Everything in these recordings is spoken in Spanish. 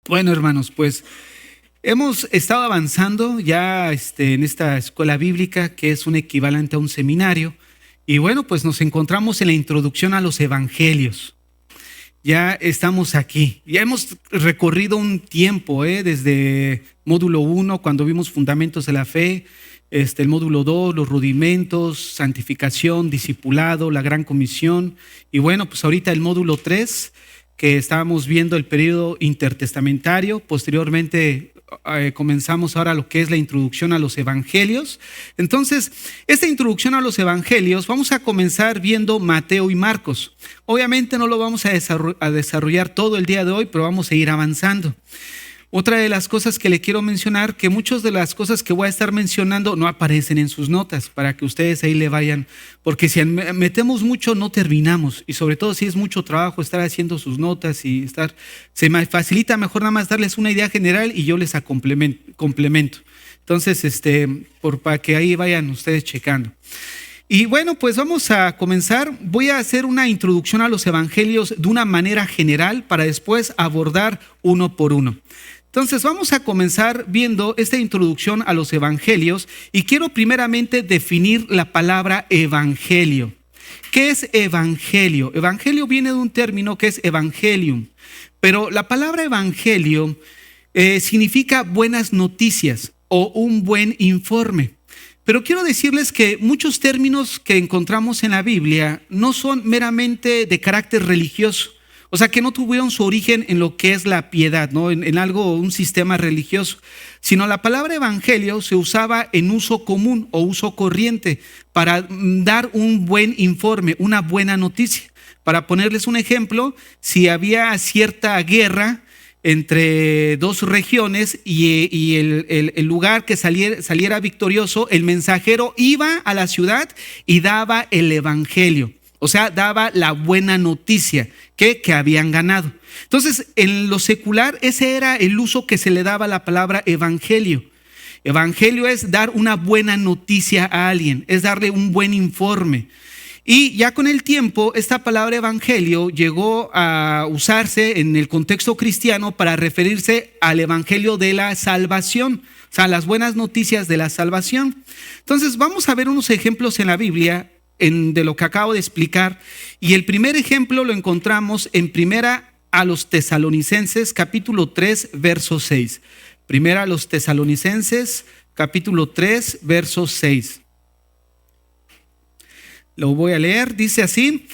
Bueno, hermanos, pues hemos estado avanzando ya en esta escuela bíblica que es un equivalente a un seminario. Y bueno, pues nos encontramos en la introducción a los evangelios. Ya estamos aquí. Ya hemos recorrido un tiempo, desde módulo 1, cuando vimos fundamentos de la fe, el módulo 2, los rudimentos, santificación, discipulado, la gran comisión. Y bueno, pues ahorita el módulo 3, que estábamos viendo el periodo intertestamentario. Posteriormente comenzamos ahora lo que es la introducción a los evangelios. Entonces, esta introducción a los evangelios, vamos a comenzar viendo Mateo y Marcos. Obviamente no lo vamos a desarrollar todo el día de hoy, pero vamos a ir avanzando. Otra de las cosas que le quiero mencionar, que muchas de las cosas que voy a estar mencionando no aparecen en sus notas, para que ustedes ahí le vayan, porque si metemos mucho no terminamos, y sobre todo si es mucho trabajo estar haciendo sus notas y se me facilita mejor nada más darles una idea general y yo les complemento. Entonces, para que ahí vayan ustedes checando. Y bueno, pues vamos a comenzar. Voy a hacer una introducción a los evangelios de una manera general para después abordar uno por uno. Entonces vamos a comenzar viendo esta introducción a los evangelios y quiero primeramente definir la palabra evangelio. ¿Qué es evangelio? Evangelio viene de un término que es evangelium, pero la palabra evangelio significa buenas noticias o un buen informe. Pero quiero decirles que muchos términos que encontramos en la Biblia no son meramente de carácter religioso. O sea, que no tuvieron su origen en lo que es la piedad, ¿no? En algo, un sistema religioso, sino la palabra evangelio se usaba en uso común o uso corriente para dar un buen informe, una buena noticia. Para ponerles un ejemplo, si había cierta guerra entre dos regiones y el lugar que saliera victorioso, el mensajero iba a la ciudad y daba el evangelio. O sea, daba la buena noticia que habían ganado. Entonces, en lo secular, ese era el uso que se le daba a la palabra evangelio. Evangelio es dar una buena noticia a alguien, es darle un buen informe. Y ya con el tiempo, esta palabra evangelio llegó a usarse en el contexto cristiano para referirse al evangelio de la salvación, o sea, las buenas noticias de la salvación. Entonces, vamos a ver unos ejemplos en la Biblia de lo que acabo de explicar, y el primer ejemplo lo encontramos en Primera a los Tesalonicenses capítulo 3 verso 6. Primera a los Tesalonicenses capítulo 3 verso 6. Lo voy a leer, dice así: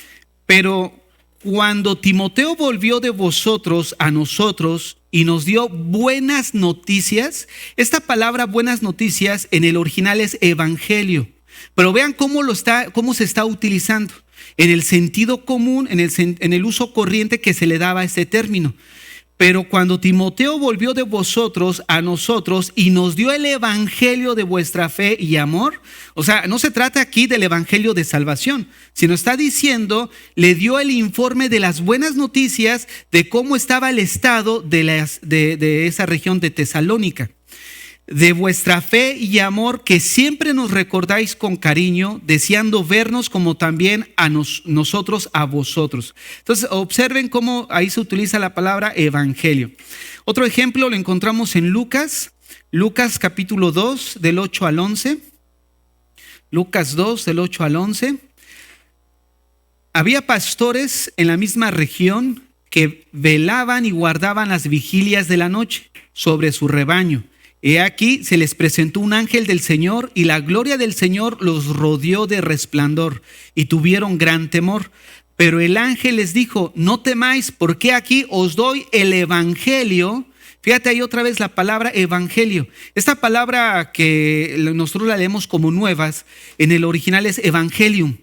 pero cuando Timoteo volvió de vosotros a nosotros y nos dio buenas noticias, esta palabra buenas noticias en el original es evangelio. Pero vean cómo se está utilizando en el sentido común, en el uso corriente que se le daba a este término. Pero cuando Timoteo volvió de vosotros a nosotros y nos dio el evangelio de vuestra fe y amor, o sea, no se trata aquí del evangelio de salvación, sino está diciendo, le dio el informe de las buenas noticias de cómo estaba el estado de esa región de Tesalónica. De vuestra fe y amor que siempre nos recordáis con cariño, deseando vernos como también a nosotros a vosotros. Entonces observen cómo ahí se utiliza la palabra evangelio. Otro ejemplo lo encontramos en Lucas capítulo 2 del 8 al 11. Lucas 2 del 8 al 11. Había pastores en la misma región que velaban y guardaban las vigilias de la noche sobre su rebaño. He aquí se les presentó un ángel del Señor y la gloria del Señor los rodeó de resplandor y tuvieron gran temor. Pero el ángel les dijo: no temáis, porque aquí os doy el evangelio. Fíjate ahí otra vez la palabra evangelio. Esta palabra que nosotros la leemos como nuevas, en el original es evangelium.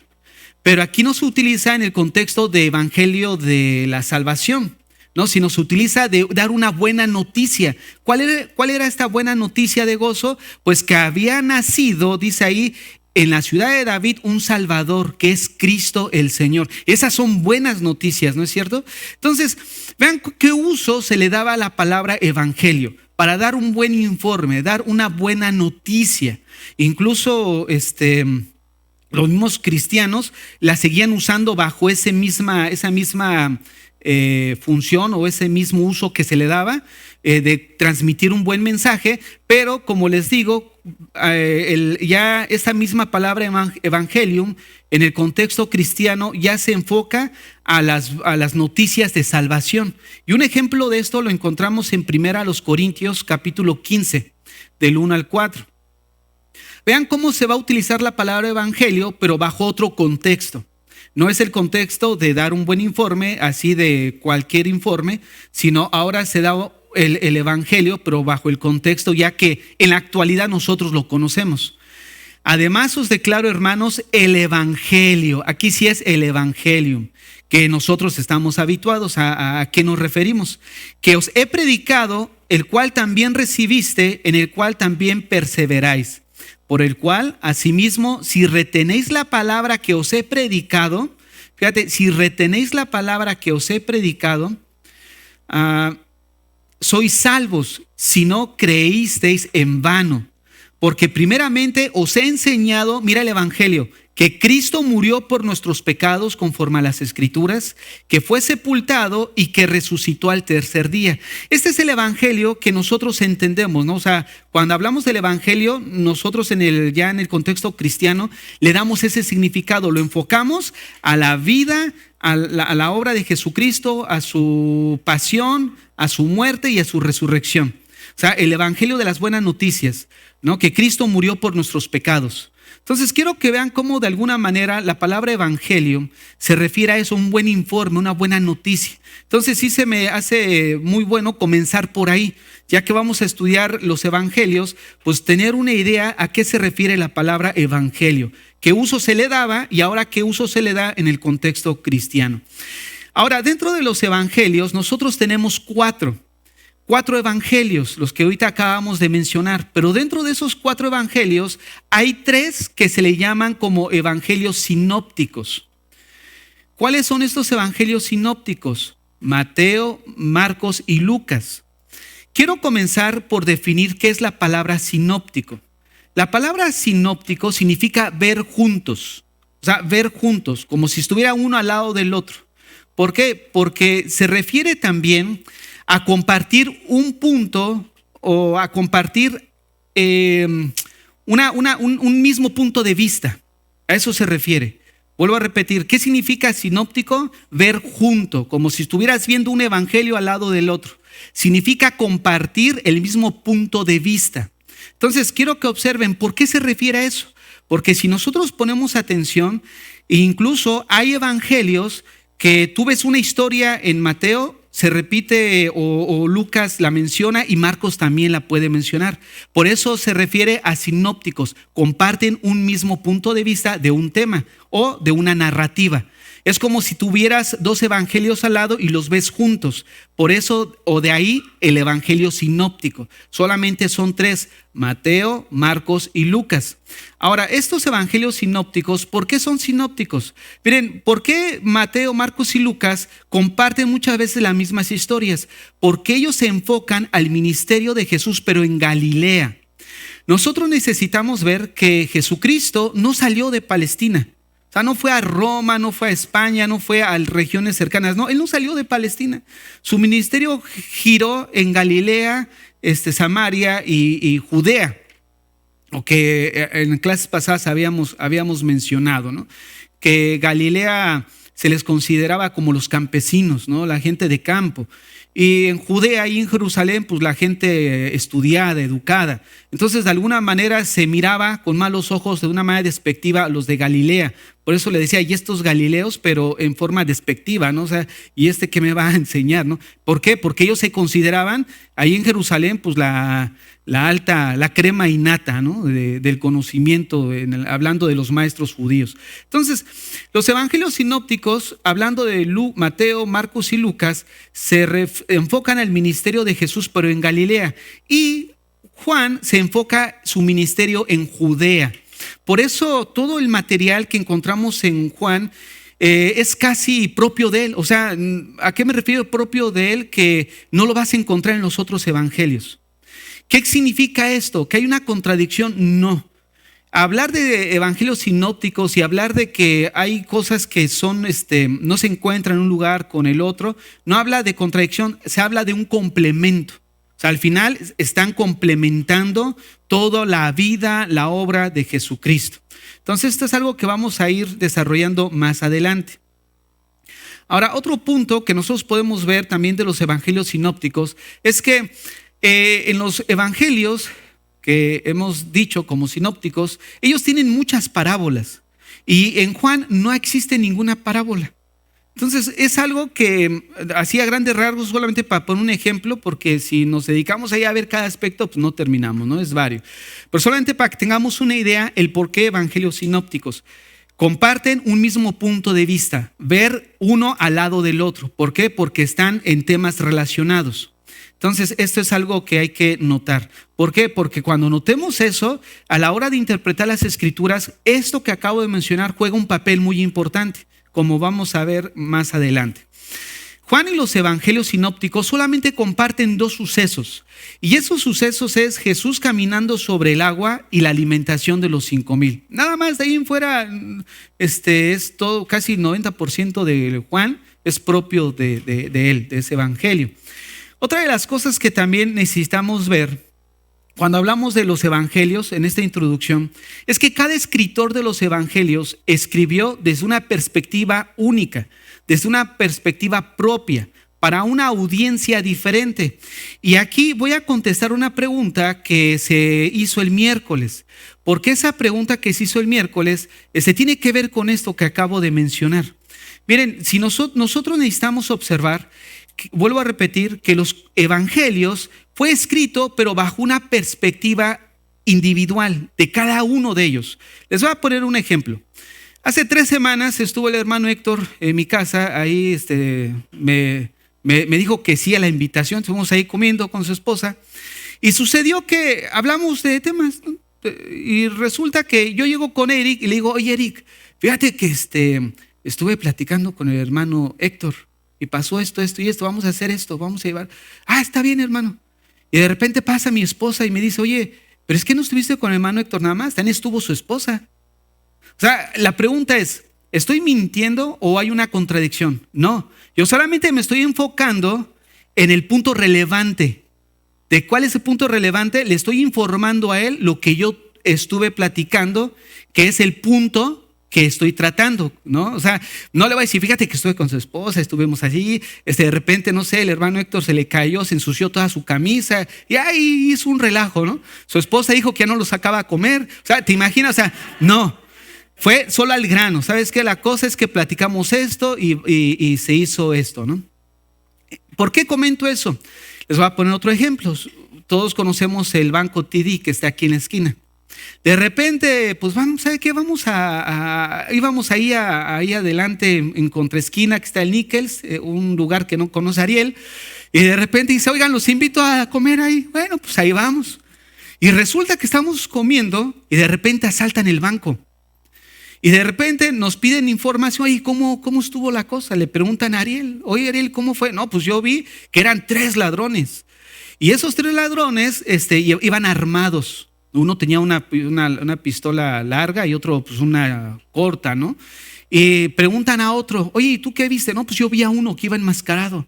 Pero aquí no se utiliza en el contexto de evangelio de la salvación, ¿no? Sino se utiliza de dar una buena noticia. ¿Cuál era esta buena noticia de gozo? Pues que había nacido, dice ahí, en la ciudad de David un Salvador, que es Cristo el Señor. Esas son buenas noticias, ¿no es cierto? Entonces, vean qué uso se le daba a la palabra evangelio, para dar un buen informe, dar una buena noticia. Incluso los mismos cristianos la seguían usando bajo esa misma función o ese mismo uso que se le daba de transmitir un buen mensaje, pero como les digo, ya esta misma palabra evangelium en el contexto cristiano ya se enfoca a las noticias de salvación. Y un ejemplo de esto lo encontramos en 1 Corintios capítulo 15, del 1 al 4. Vean cómo se va a utilizar la palabra evangelio, pero bajo otro contexto. No es el contexto de dar un buen informe, así de cualquier informe, sino ahora se da el evangelio, pero bajo el contexto ya que en la actualidad nosotros lo conocemos. Además os declaro, hermanos, el evangelio. Aquí sí es el evangelium, que nosotros estamos habituados a qué nos referimos. Que os he predicado, el cual también recibiste, en el cual también perseveráis. Por el cual, asimismo, si retenéis la palabra que os he predicado, fíjate, si retenéis la palabra que os he predicado, sois salvos si no creísteis en vano. Porque primeramente os he enseñado, mira el evangelio, que Cristo murió por nuestros pecados conforme a las Escrituras, que fue sepultado y que resucitó al tercer día. Este es el evangelio que nosotros entendemos, ¿no? O sea, cuando hablamos del evangelio, nosotros ya en el contexto cristiano le damos ese significado, lo enfocamos a la vida, a la obra de Jesucristo, a su pasión, a su muerte y a su resurrección. O sea, el evangelio de las buenas noticias, ¿no? Que Cristo murió por nuestros pecados. Entonces quiero que vean cómo de alguna manera la palabra evangelio se refiere a eso, un buen informe, una buena noticia. Entonces sí se me hace muy bueno comenzar por ahí, ya que vamos a estudiar los evangelios, pues tener una idea a qué se refiere la palabra evangelio, qué uso se le daba y ahora qué uso se le da en el contexto cristiano. Ahora, dentro de los evangelios nosotros tenemos cuatro evangelios, los que ahorita acabamos de mencionar, pero dentro de esos 4 evangelios hay 3 que se le llaman como evangelios sinópticos. ¿Cuáles son estos evangelios sinópticos? Mateo, Marcos y Lucas. Quiero comenzar por definir qué es la palabra sinóptico. La palabra sinóptico significa ver juntos, o sea, ver juntos, como si estuviera uno al lado del otro. ¿Por qué? Porque se refiere también a compartir un punto o a compartir un mismo punto de vista. A eso se refiere. Vuelvo a repetir, ¿qué significa sinóptico? Ver junto, como si estuvieras viendo un evangelio al lado del otro. Significa compartir el mismo punto de vista. Entonces, quiero que observen por qué se refiere a eso. Porque si nosotros ponemos atención, incluso hay evangelios que tú ves una historia en Mateo, se repite o Lucas la menciona y Marcos también la puede mencionar. Por eso se refiere a sinópticos, comparten un mismo punto de vista de un tema o de una narrativa. Es como si tuvieras 2 evangelios al lado y los ves juntos. Por eso, o de ahí, el evangelio sinóptico. Solamente son 3, Mateo, Marcos y Lucas. Ahora, estos evangelios sinópticos, ¿por qué son sinópticos? Miren, ¿por qué Mateo, Marcos y Lucas comparten muchas veces las mismas historias? Porque ellos se enfocan al ministerio de Jesús, pero en Galilea. Nosotros necesitamos ver que Jesucristo no salió de Palestina. O sea, no fue a Roma, no fue a España, no fue a regiones cercanas. No, él no salió de Palestina. Su ministerio giró en Galilea, Samaria y Judea. O que en clases pasadas habíamos mencionado, ¿no? Que Galilea se les consideraba como los campesinos, ¿no? La gente de campo. Y en Judea y en Jerusalén, pues la gente estudiada, educada. Entonces, de alguna manera se miraba con malos ojos, de una manera despectiva, a los de Galilea. Por eso le decía, y estos galileos, pero en forma despectiva, ¿no? O sea, ¿y qué me va a enseñar, no? ¿Por qué? Porque ellos se consideraban ahí en Jerusalén, pues la crema innata, ¿no? Del conocimiento, hablando de los maestros judíos. Entonces, los evangelios sinópticos, hablando de Mateo, Marcos y Lucas, se enfocan al ministerio de Jesús, pero en Galilea. Y Juan se enfoca su ministerio en Judea. Por eso todo el material que encontramos en Juan es casi propio de él. O sea, ¿a qué me refiero propio de él? Que no lo vas a encontrar en los otros evangelios. ¿Qué significa esto? ¿Que hay una contradicción? No. Hablar de evangelios sinópticos y hablar de que hay cosas que son, no se encuentran en un lugar con el otro, no habla de contradicción, se habla de un complemento. O sea, al final están complementando toda la vida, la obra de Jesucristo. Entonces, esto es algo que vamos a ir desarrollando más adelante. Ahora, otro punto que nosotros podemos ver también de los evangelios sinópticos es que en los evangelios que hemos dicho como sinópticos, ellos tienen muchas parábolas y en Juan no existe ninguna parábola. Entonces es algo que así a grandes rasgos, solamente para poner un ejemplo, porque si nos dedicamos ahí a ver cada aspecto, pues no terminamos, ¿no? Es vario. Pero solamente para que tengamos una idea, el por qué evangelios sinópticos. Comparten un mismo punto de vista, ver uno al lado del otro. ¿Por qué? Porque están en temas relacionados. Entonces, esto es algo que hay que notar. ¿Por qué? Porque cuando notemos eso, a la hora de interpretar las escrituras, esto que acabo de mencionar juega un papel muy importante, como vamos a ver más adelante. Juan y los evangelios sinópticos solamente comparten dos sucesos, y esos sucesos es Jesús caminando sobre el agua y la alimentación de los 5,000. Nada más de ahí en fuera, es todo, casi el 90% de Juan es propio de él, de ese evangelio. Otra de las cosas que también necesitamos ver cuando hablamos de los evangelios en esta introducción es que cada escritor de los evangelios escribió desde una perspectiva única, desde una perspectiva propia, para una audiencia diferente. Y aquí voy a contestar una pregunta que se hizo el miércoles, porque esa pregunta que se hizo el miércoles se tiene que ver con esto que acabo de mencionar. Miren, si nosotros necesitamos observar, vuelvo a repetir, que los evangelios fue escrito pero bajo una perspectiva individual de cada uno de ellos. Les voy a poner un ejemplo. Hace 3 semanas estuvo el hermano Héctor en mi casa, ahí me dijo que sí a la invitación, estuvimos ahí comiendo con su esposa y sucedió que hablamos de temas, ¿no? Y resulta que yo llego con Eric y le digo, oye Eric, fíjate que estuve platicando con el hermano Héctor y pasó esto y esto, vamos a hacer esto, vamos a llevar. Ah, está bien, hermano. Y de repente pasa mi esposa y me dice, oye, pero es que no estuviste con el hermano Héctor nada más, también estuvo su esposa. O sea, la pregunta es, ¿estoy mintiendo o hay una contradicción? No, yo solamente me estoy enfocando en el punto relevante. ¿De cuál es el punto relevante? Le estoy informando a él lo que yo estuve platicando, que es el punto que estoy tratando, ¿no? O sea, no le voy a decir, fíjate que estuve con su esposa, estuvimos allí, de repente, no sé, el hermano Héctor se le cayó, se ensució toda su camisa y ahí hizo un relajo, ¿no? Su esposa dijo que ya no lo sacaba a comer, o sea, ¿te imaginas? O sea, no, fue solo al grano, ¿sabes qué? La cosa es que platicamos esto y se hizo esto, ¿no? ¿Por qué comento eso? Les voy a poner otro ejemplo. Todos conocemos el banco TD que está aquí en la esquina. De repente, pues vamos, ¿sabe qué? Íbamos ahí adelante en contraesquina que está el Nickels, un lugar que no conoce Ariel, y de repente dice, oigan, los invito a comer ahí. Bueno, pues ahí vamos. Y resulta que estamos comiendo y de repente asaltan el banco. Y de repente nos piden información, oye, ¿cómo estuvo la cosa? Le preguntan a Ariel, oye Ariel, ¿cómo fue? No, pues yo vi que eran 3 ladrones. Y esos 3 ladrones iban armados. Uno tenía una pistola larga y otro pues una corta, ¿no? Y preguntan a otro, oye, ¿y tú qué viste? No, pues yo vi a uno que iba enmascarado.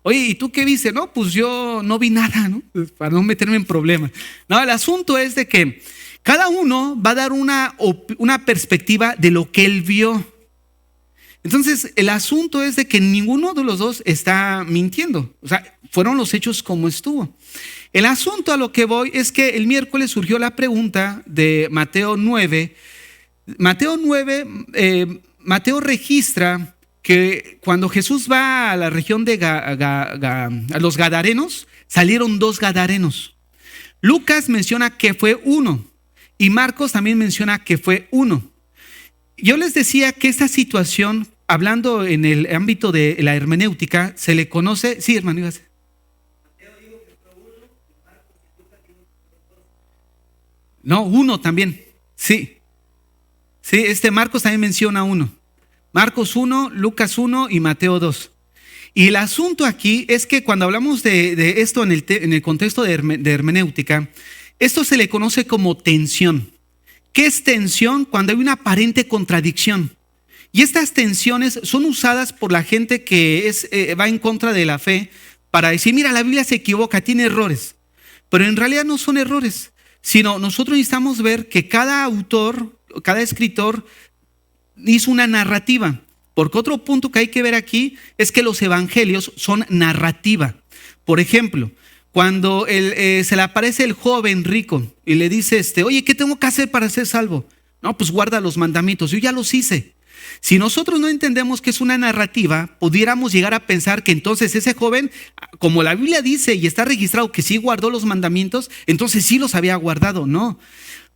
Oye, ¿y tú qué viste? No, pues yo no vi nada, ¿no? Para no meterme en problemas. No, el asunto es de que cada uno va a dar una perspectiva de lo que él vio. Entonces, el asunto es de que ninguno de los dos está mintiendo. O sea, fueron los hechos como estuvo. El asunto a lo que voy es que el miércoles surgió la pregunta de Mateo 9. Mateo registra que cuando Jesús va a la región de a los Gadarenos, salieron 2 Gadarenos. Lucas menciona que fue 1 y Marcos también menciona que fue 1. Yo les decía que esta situación, hablando en el ámbito de la hermenéutica, se le conoce. Sí, hermano, ibas. No, 1 también. Sí. Sí, Marcos también menciona 1. Marcos 1, Lucas 1 y Mateo 2. Y el asunto aquí es que cuando hablamos de esto en el contexto de hermenéutica, esto se le conoce como tensión. ¿Qué es tensión? Cuando hay una aparente contradicción. Y estas tensiones son usadas por la gente que va en contra de la fe para decir, mira, la Biblia se equivoca, tiene errores. Pero en realidad no son errores, sino nosotros necesitamos ver que cada autor, cada escritor hizo una narrativa. Porque otro punto que hay que ver aquí es que los evangelios son narrativa. Por ejemplo, cuando se le aparece el joven rico y le dice, oye, ¿qué tengo que hacer para ser salvo? No, pues guarda los mandamientos, yo ya los hice. Si nosotros no entendemos que es una narrativa, pudiéramos llegar a pensar que entonces ese joven, como la Biblia dice y está registrado que sí guardó los mandamientos, entonces sí los había guardado. No,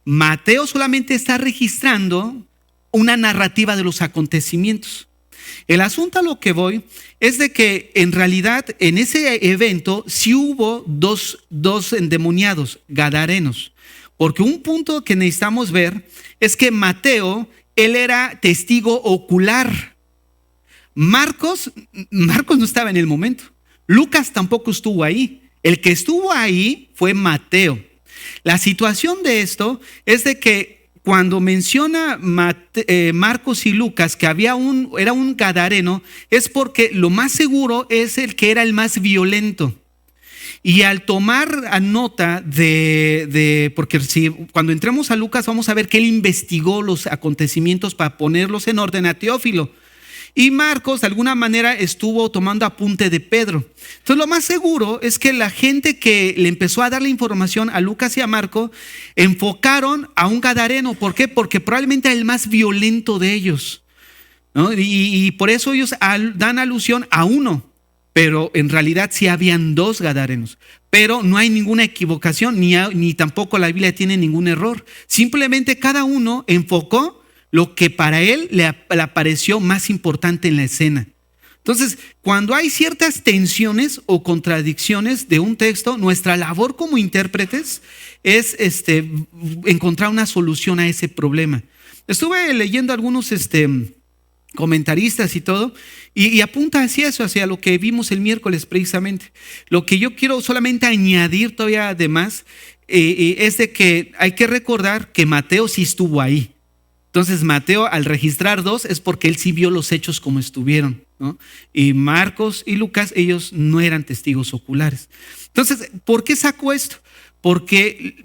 Mateo solamente está registrando una narrativa de los acontecimientos. El asunto a lo que voy es de que en realidad en ese evento sí hubo dos endemoniados, gadarenos. Porque un punto que necesitamos ver es que Mateo, él era testigo ocular. Marcos no estaba en el momento. Lucas tampoco estuvo ahí. El que estuvo ahí fue Mateo. La situación de esto es de que cuando menciona Marcos y Lucas que era un gadareno, es porque lo más seguro es el que era el más violento. Y al tomar nota porque cuando entremos a Lucas vamos a ver que él investigó los acontecimientos para ponerlos en orden a Teófilo. Y Marcos de alguna manera estuvo tomando apunte de Pedro. Entonces lo más seguro es que la gente que le empezó a dar la información a Lucas y a Marco enfocaron a un gadareno. ¿Por qué? Porque probablemente era el más violento de ellos, ¿no? Y por eso ellos dan alusión a uno. Pero en realidad sí habían dos gadarenos. Pero no hay ninguna equivocación, ni tampoco la Biblia tiene ningún error. Simplemente cada uno enfocó lo que para él le pareció más importante en la escena. Entonces, cuando hay ciertas tensiones o contradicciones de un texto, nuestra labor como intérpretes es encontrar una solución a ese problema. Estuve leyendo algunos comentaristas y todo, y apunta hacia eso, hacia lo que vimos el miércoles precisamente. Lo que yo quiero solamente añadir todavía además es de que hay que recordar que Mateo sí estuvo ahí. Entonces Mateo al registrar dos es porque él sí vio los hechos como estuvieron, ¿no? Y Marcos y Lucas, ellos no eran testigos oculares. Entonces, ¿por qué saco esto? Porque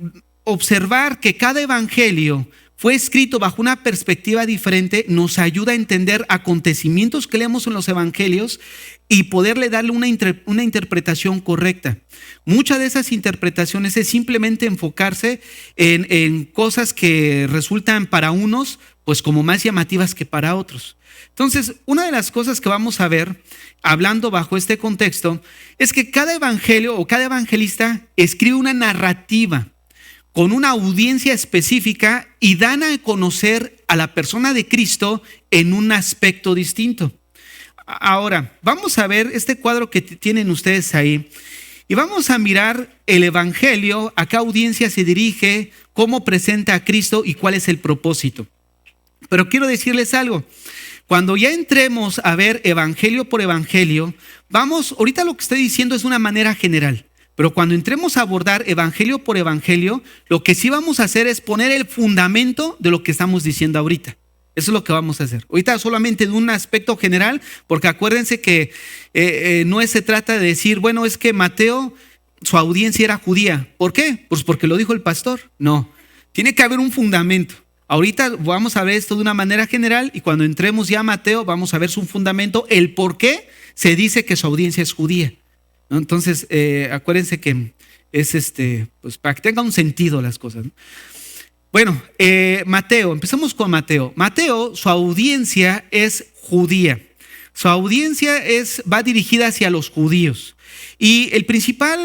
observar que cada evangelio fue escrito bajo una perspectiva diferente nos ayuda a entender acontecimientos que leemos en los evangelios y poderle darle una interpretación correcta. Muchas de esas interpretaciones es simplemente enfocarse en cosas que resultan para unos pues como más llamativas que para otros. Entonces, una de las cosas que vamos a ver, hablando bajo este contexto, es que cada evangelio o cada evangelista escribe una narrativa con una audiencia específica y dan a conocer a la persona de Cristo en un aspecto distinto. Ahora, vamos a ver este cuadro que tienen ustedes ahí y vamos a mirar el evangelio, a qué audiencia se dirige, cómo presenta a Cristo y cuál es el propósito. Pero quiero decirles algo. Cuando ya entremos a ver evangelio por evangelio, ahorita lo que estoy diciendo es de una manera general. Pero cuando entremos a abordar evangelio por evangelio, lo que sí vamos a hacer es poner el fundamento de lo que estamos diciendo ahorita. Eso es lo que vamos a hacer. Ahorita solamente de un aspecto general, porque acuérdense que no se trata de decir, bueno, es que Mateo, su audiencia era judía. ¿Por qué? Pues porque lo dijo el pastor. No, tiene que haber un fundamento. Ahorita vamos a ver esto de una manera general y cuando entremos ya a Mateo vamos a ver su fundamento, el por qué se dice que su audiencia es judía. ¿No? Entonces, acuérdense que es pues para que tenga un sentido las cosas, ¿no? Bueno, Mateo, empezamos con Mateo. Mateo, su audiencia es judía. Su audiencia va dirigida hacia los judíos. Y el principal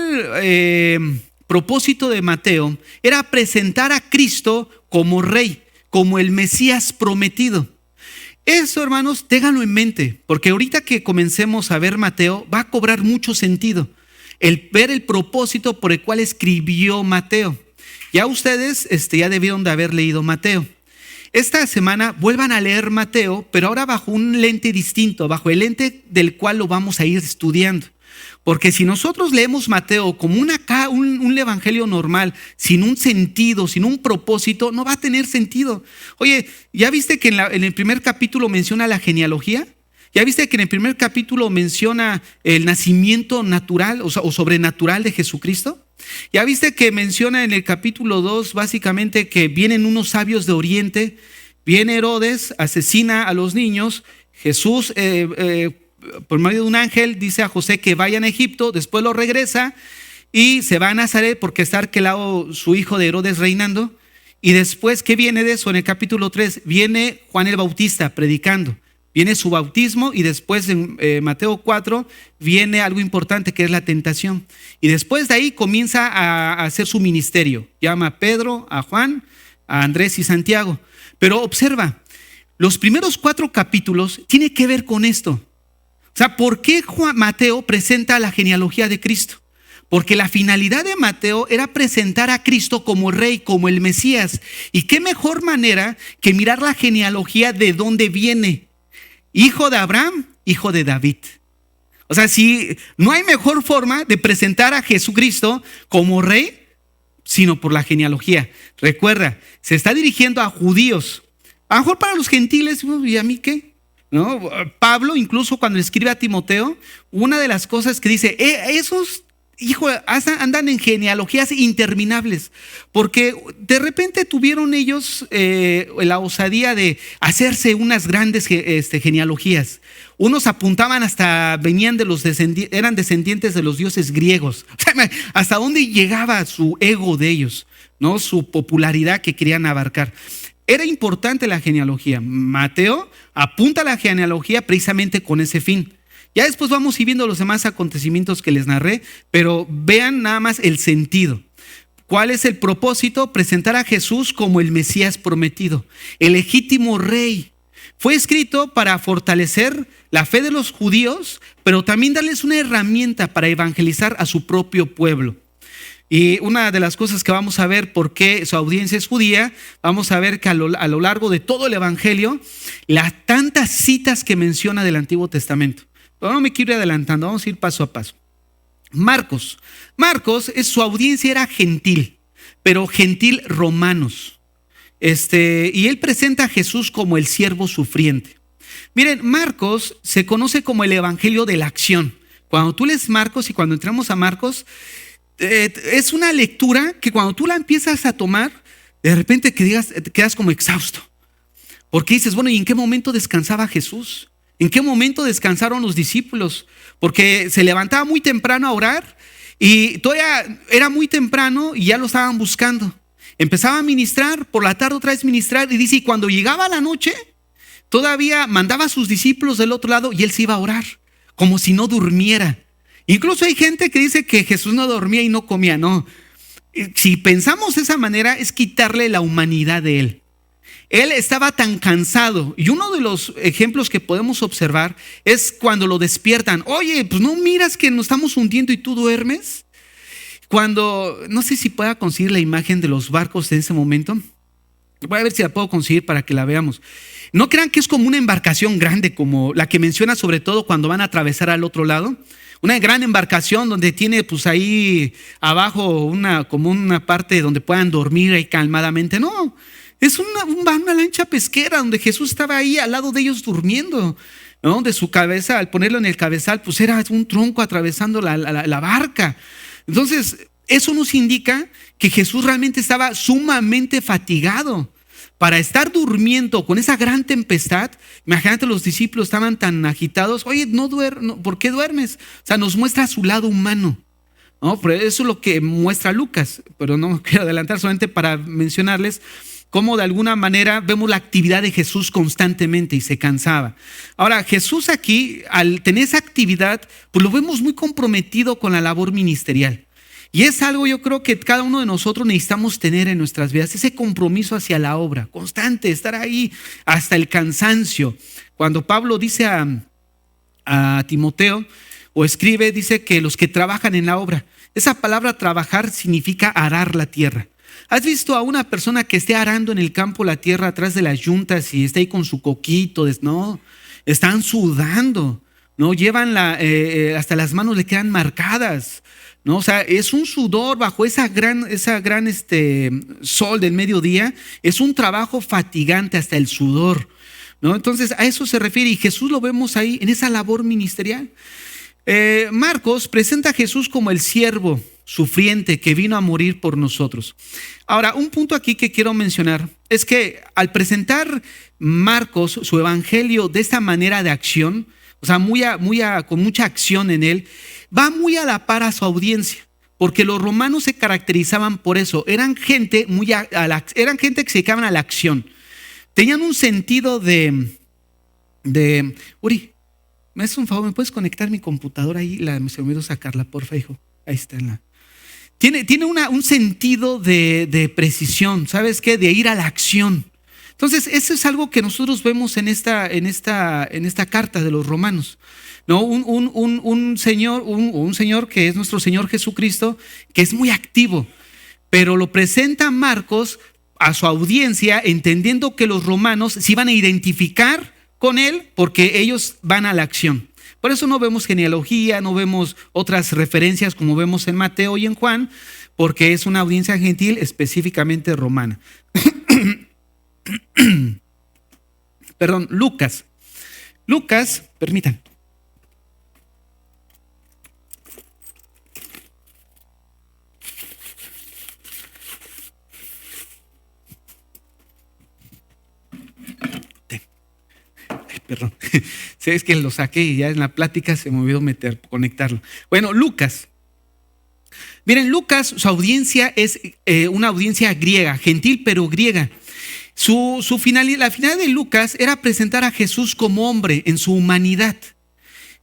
propósito de Mateo era presentar a Cristo como rey, como el Mesías prometido. Eso, hermanos, ténganlo en mente, porque ahorita que comencemos a ver Mateo, va a cobrar mucho sentido el ver el propósito por el cual escribió Mateo. Ya ustedes ya debieron de haber leído Mateo. Esta semana vuelvan a leer Mateo, pero ahora bajo un lente distinto, bajo el lente del cual lo vamos a ir estudiando. Porque si nosotros leemos Mateo como un evangelio normal, sin un sentido, sin un propósito, no va a tener sentido. Oye, ¿ya viste que en el primer capítulo menciona la genealogía? ¿Ya viste que en el primer capítulo menciona el nacimiento natural o sobrenatural de Jesucristo? ¿Ya viste que menciona en el capítulo 2 básicamente que vienen unos sabios de Oriente? Viene Herodes, asesina a los niños. Jesús, por medio de un ángel, dice a José que vayan a Egipto, después lo regresa y se va a Nazaret porque está arquelado su hijo de Herodes reinando. Y después, ¿qué viene de eso? En el capítulo 3 viene Juan el Bautista predicando. Viene su bautismo y después en Mateo 4 viene algo importante que es la tentación. Y después de ahí comienza a hacer su ministerio. Llama a Pedro, a Juan, a Andrés y Santiago. Pero observa, los primeros 4 capítulos tienen que ver con esto. O sea, ¿por qué Mateo presenta la genealogía de Cristo? Porque la finalidad de Mateo era presentar a Cristo como rey, como el Mesías. Y qué mejor manera que mirar la genealogía de dónde viene. Hijo de Abraham, hijo de David. O sea, si no hay mejor forma de presentar a Jesucristo como rey, sino por la genealogía. Recuerda, se está dirigiendo a judíos. A lo mejor para los gentiles, ¿y a mí qué? ¿No? Pablo, incluso cuando escribe a Timoteo, una de las cosas que dice, esos hijos andan en genealogías interminables, porque de repente tuvieron ellos la osadía de hacerse unas grandes genealogías. Unos apuntaban venían de eran descendientes de los dioses griegos. O sea, hasta dónde llegaba su ego de ellos, ¿no? Su popularidad que querían abarcar. Era importante la genealogía. Mateo apunta a la genealogía precisamente con ese fin. Ya después vamos a ir viendo los demás acontecimientos que les narré, pero vean nada más el sentido. ¿Cuál es el propósito? Presentar a Jesús como el Mesías prometido, el legítimo rey. Fue escrito para fortalecer la fe de los judíos, pero también darles una herramienta para evangelizar a su propio pueblo. Y una de las cosas que vamos a ver por qué su audiencia es judía, vamos a ver que a lo largo de todo el evangelio, las tantas citas que menciona del Antiguo Testamento. Pero no me quiero ir adelantando, vamos a ir paso a paso. Marcos, su audiencia era gentil, pero gentil romanos. Y él presenta a Jesús como el siervo sufriente. Miren, Marcos se conoce como el evangelio de la acción. Cuando tú lees Marcos y cuando entramos a Marcos, es una lectura que cuando tú la empiezas a tomar, de repente te quedas como exhausto. Porque dices, bueno, ¿y en qué momento descansaba Jesús? ¿En qué momento descansaron los discípulos? Porque se levantaba muy temprano a orar y todavía era muy temprano y ya lo estaban buscando. Empezaba a ministrar, por la tarde otra vez ministrar y dice, y cuando llegaba la noche, todavía mandaba a sus discípulos del otro lado y él se iba a orar, como si no durmiera. Incluso hay gente que dice que Jesús no dormía y no comía. No, si pensamos de esa manera es quitarle la humanidad de él. Él estaba tan cansado y uno de los ejemplos que podemos observar es cuando lo despiertan. Oye, pues no miras que nos estamos hundiendo y tú duermes. Cuando, no sé si pueda conseguir la imagen de los barcos en ese momento. Voy a ver si la puedo conseguir para que la veamos. No crean que es como una embarcación grande como la que menciona sobre todo cuando van a atravesar al otro lado. Una gran embarcación donde tiene pues ahí abajo como una parte donde puedan dormir ahí calmadamente. No, es una lancha pesquera donde Jesús estaba ahí al lado de ellos durmiendo, ¿no? De su cabeza, al ponerlo en el cabezal, pues era un tronco atravesando la barca. Entonces, eso nos indica que Jesús realmente estaba sumamente fatigado. Para estar durmiendo con esa gran tempestad, imagínate, los discípulos estaban tan agitados. Oye, ¿por qué duermes? O sea, nos muestra su lado humano, ¿no? Pero eso es lo que muestra Lucas, pero no quiero adelantar, solamente para mencionarles cómo de alguna manera vemos la actividad de Jesús constantemente y se cansaba. Ahora, Jesús aquí, al tener esa actividad, pues lo vemos muy comprometido con la labor ministerial. Y es algo, yo creo, que cada uno de nosotros necesitamos tener en nuestras vidas, ese compromiso hacia la obra, constante, estar ahí hasta el cansancio. Cuando Pablo dice a Timoteo, o escribe, dice que los que trabajan en la obra, esa palabra trabajar significa arar la tierra. ¿Has visto a una persona que esté arando en el campo la tierra atrás de las yuntas y está ahí con su coquito? No, están sudando. ¿no? Llevan hasta las manos le quedan marcadas, ¿no? O sea, es un sudor bajo esa gran sol del mediodía, es un trabajo fatigante hasta el sudor, ¿no? Entonces a eso se refiere y Jesús lo vemos ahí en esa labor ministerial. Marcos presenta a Jesús como el siervo sufriente que vino a morir por nosotros. Ahora, un punto aquí que quiero mencionar es que al presentar Marcos su evangelio de esta manera de acción, o sea, con mucha acción en él, va muy a la par a su audiencia, porque los romanos se caracterizaban por eso, eran gente que se dedicaban a la acción, tenían un sentido Uri, me haces un favor, ¿me puedes conectar mi computadora ahí? Se me olvidó sacarla, porfa, hijo. Ahí está. Tiene un sentido de precisión, ¿sabes qué? De ir a la acción. Entonces, eso es algo que nosotros vemos en esta carta de los romanos, ¿no? Un señor que es nuestro Señor Jesucristo, que es muy activo, pero lo presenta Marcos a su audiencia, entendiendo que los romanos se iban a identificar con él porque ellos van a la acción. Por eso no vemos genealogía, no vemos otras referencias como vemos en Mateo y en Juan, porque es una audiencia gentil específicamente romana. Perdón, Lucas, permítanme. Perdón, sí, es que lo saqué y ya en la plática se me olvidó conectarlo. Bueno, Lucas. Miren, Lucas, su audiencia es una audiencia griega, gentil pero griega. La finalidad de Lucas era presentar a Jesús como hombre en su humanidad.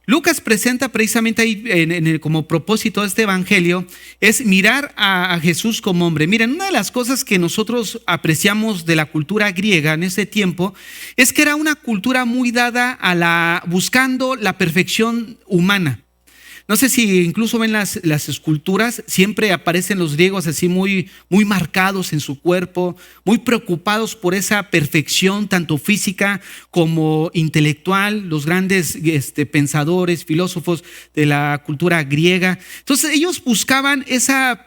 Lucas presenta precisamente ahí como propósito de este evangelio es mirar a Jesús como hombre. Miren, una de las cosas que nosotros apreciamos de la cultura griega en ese tiempo es que era una cultura muy dada buscando la perfección humana. No sé si incluso ven las esculturas, siempre aparecen los griegos así muy, muy marcados en su cuerpo, muy preocupados por esa perfección tanto física como intelectual, los grandes pensadores, filósofos de la cultura griega. Entonces ellos buscaban esa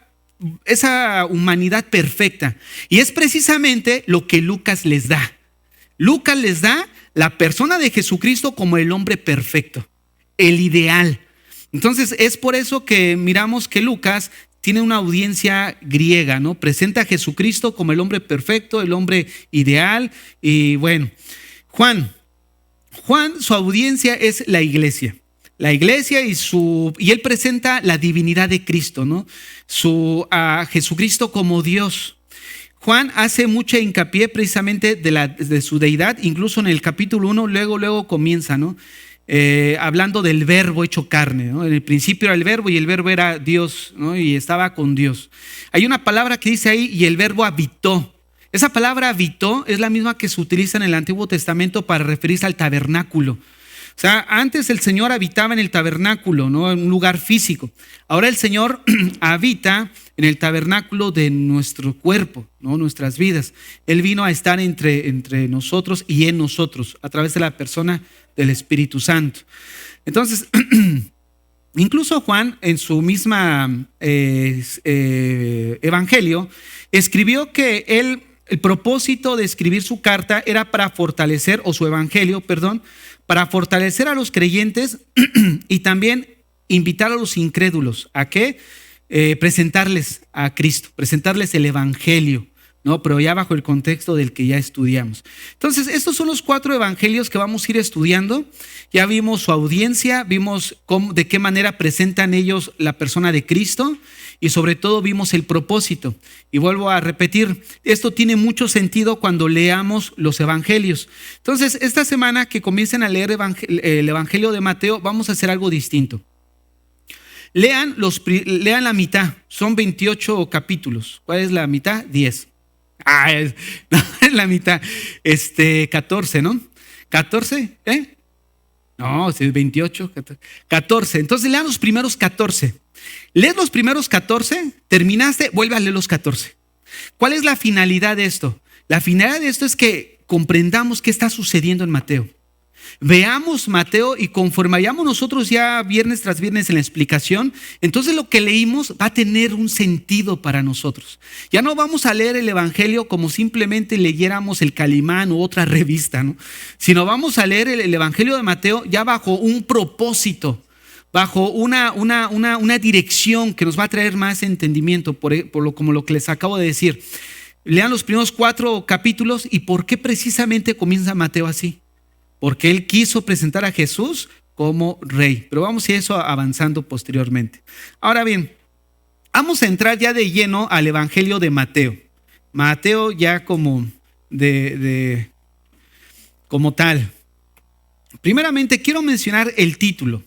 humanidad perfecta y es precisamente lo que Lucas les da. Lucas les da la persona de Jesucristo como el hombre perfecto, el ideal. Entonces es por eso que miramos que Lucas tiene una audiencia griega, ¿no? Presenta a Jesucristo como el hombre perfecto, el hombre ideal. Y bueno, Juan, su audiencia es la iglesia. La iglesia y él presenta la divinidad de Cristo, ¿no? A Jesucristo como Dios. Juan hace mucha hincapié precisamente de su deidad, incluso en el capítulo 1, luego comienza, ¿no? Hablando del verbo hecho carne, ¿no? En el principio era el verbo y el verbo era Dios, ¿no? Y estaba con Dios. Hay una palabra que dice ahí, y el verbo habitó. Esa palabra habitó es la misma que se utiliza en el Antiguo Testamento para referirse al tabernáculo. O sea, antes el Señor habitaba en el tabernáculo, ¿no? En un lugar físico. Ahora el Señor habita en el tabernáculo de nuestro cuerpo, ¿no? Nuestras vidas. Él vino a estar entre nosotros y en nosotros a través de la persona del Espíritu Santo. Entonces, incluso Juan en su misma evangelio escribió que el propósito de escribir su carta era para fortalecer, o su evangelio, perdón, para fortalecer a los creyentes y también invitar a los incrédulos a que presentarles a Cristo, presentarles el evangelio, ¿no? Pero ya bajo el contexto del que ya estudiamos. Entonces, estos son los 4 evangelios que vamos a ir estudiando. Ya vimos su audiencia, vimos de qué manera presentan ellos la persona de Cristo y sobre todo vimos el propósito. Y vuelvo a repetir, esto tiene mucho sentido cuando leamos los evangelios. Entonces, esta semana que comiencen a leer el evangelio de Mateo, vamos a hacer algo distinto. Lean la mitad, son 28 capítulos. ¿Cuál es la mitad? 10. Es la mitad, 14, ¿no? 14, No, es 28, 14. Entonces lean los primeros 14. Lees los primeros 14, terminaste, vuelve a leer los 14. ¿Cuál es la finalidad de esto? La finalidad de esto es que comprendamos qué está sucediendo en Mateo. Veamos Mateo y conforme vayamos nosotros ya viernes tras viernes en la explicación, entonces lo que leímos va a tener un sentido para nosotros. Ya no vamos a leer el Evangelio como simplemente leyéramos el Calimán u otra revista, ¿no? Sino vamos a leer el Evangelio de Mateo ya bajo un propósito, bajo una dirección que nos va a traer más entendimiento, como lo que les acabo de decir. Lean los primeros 4 capítulos y por qué precisamente comienza Mateo así. Porque él quiso presentar a Jesús como rey. Pero vamos a ir eso avanzando posteriormente. Ahora bien, vamos a entrar ya de lleno al Evangelio de Mateo. Mateo ya como como tal. Primeramente quiero mencionar el título.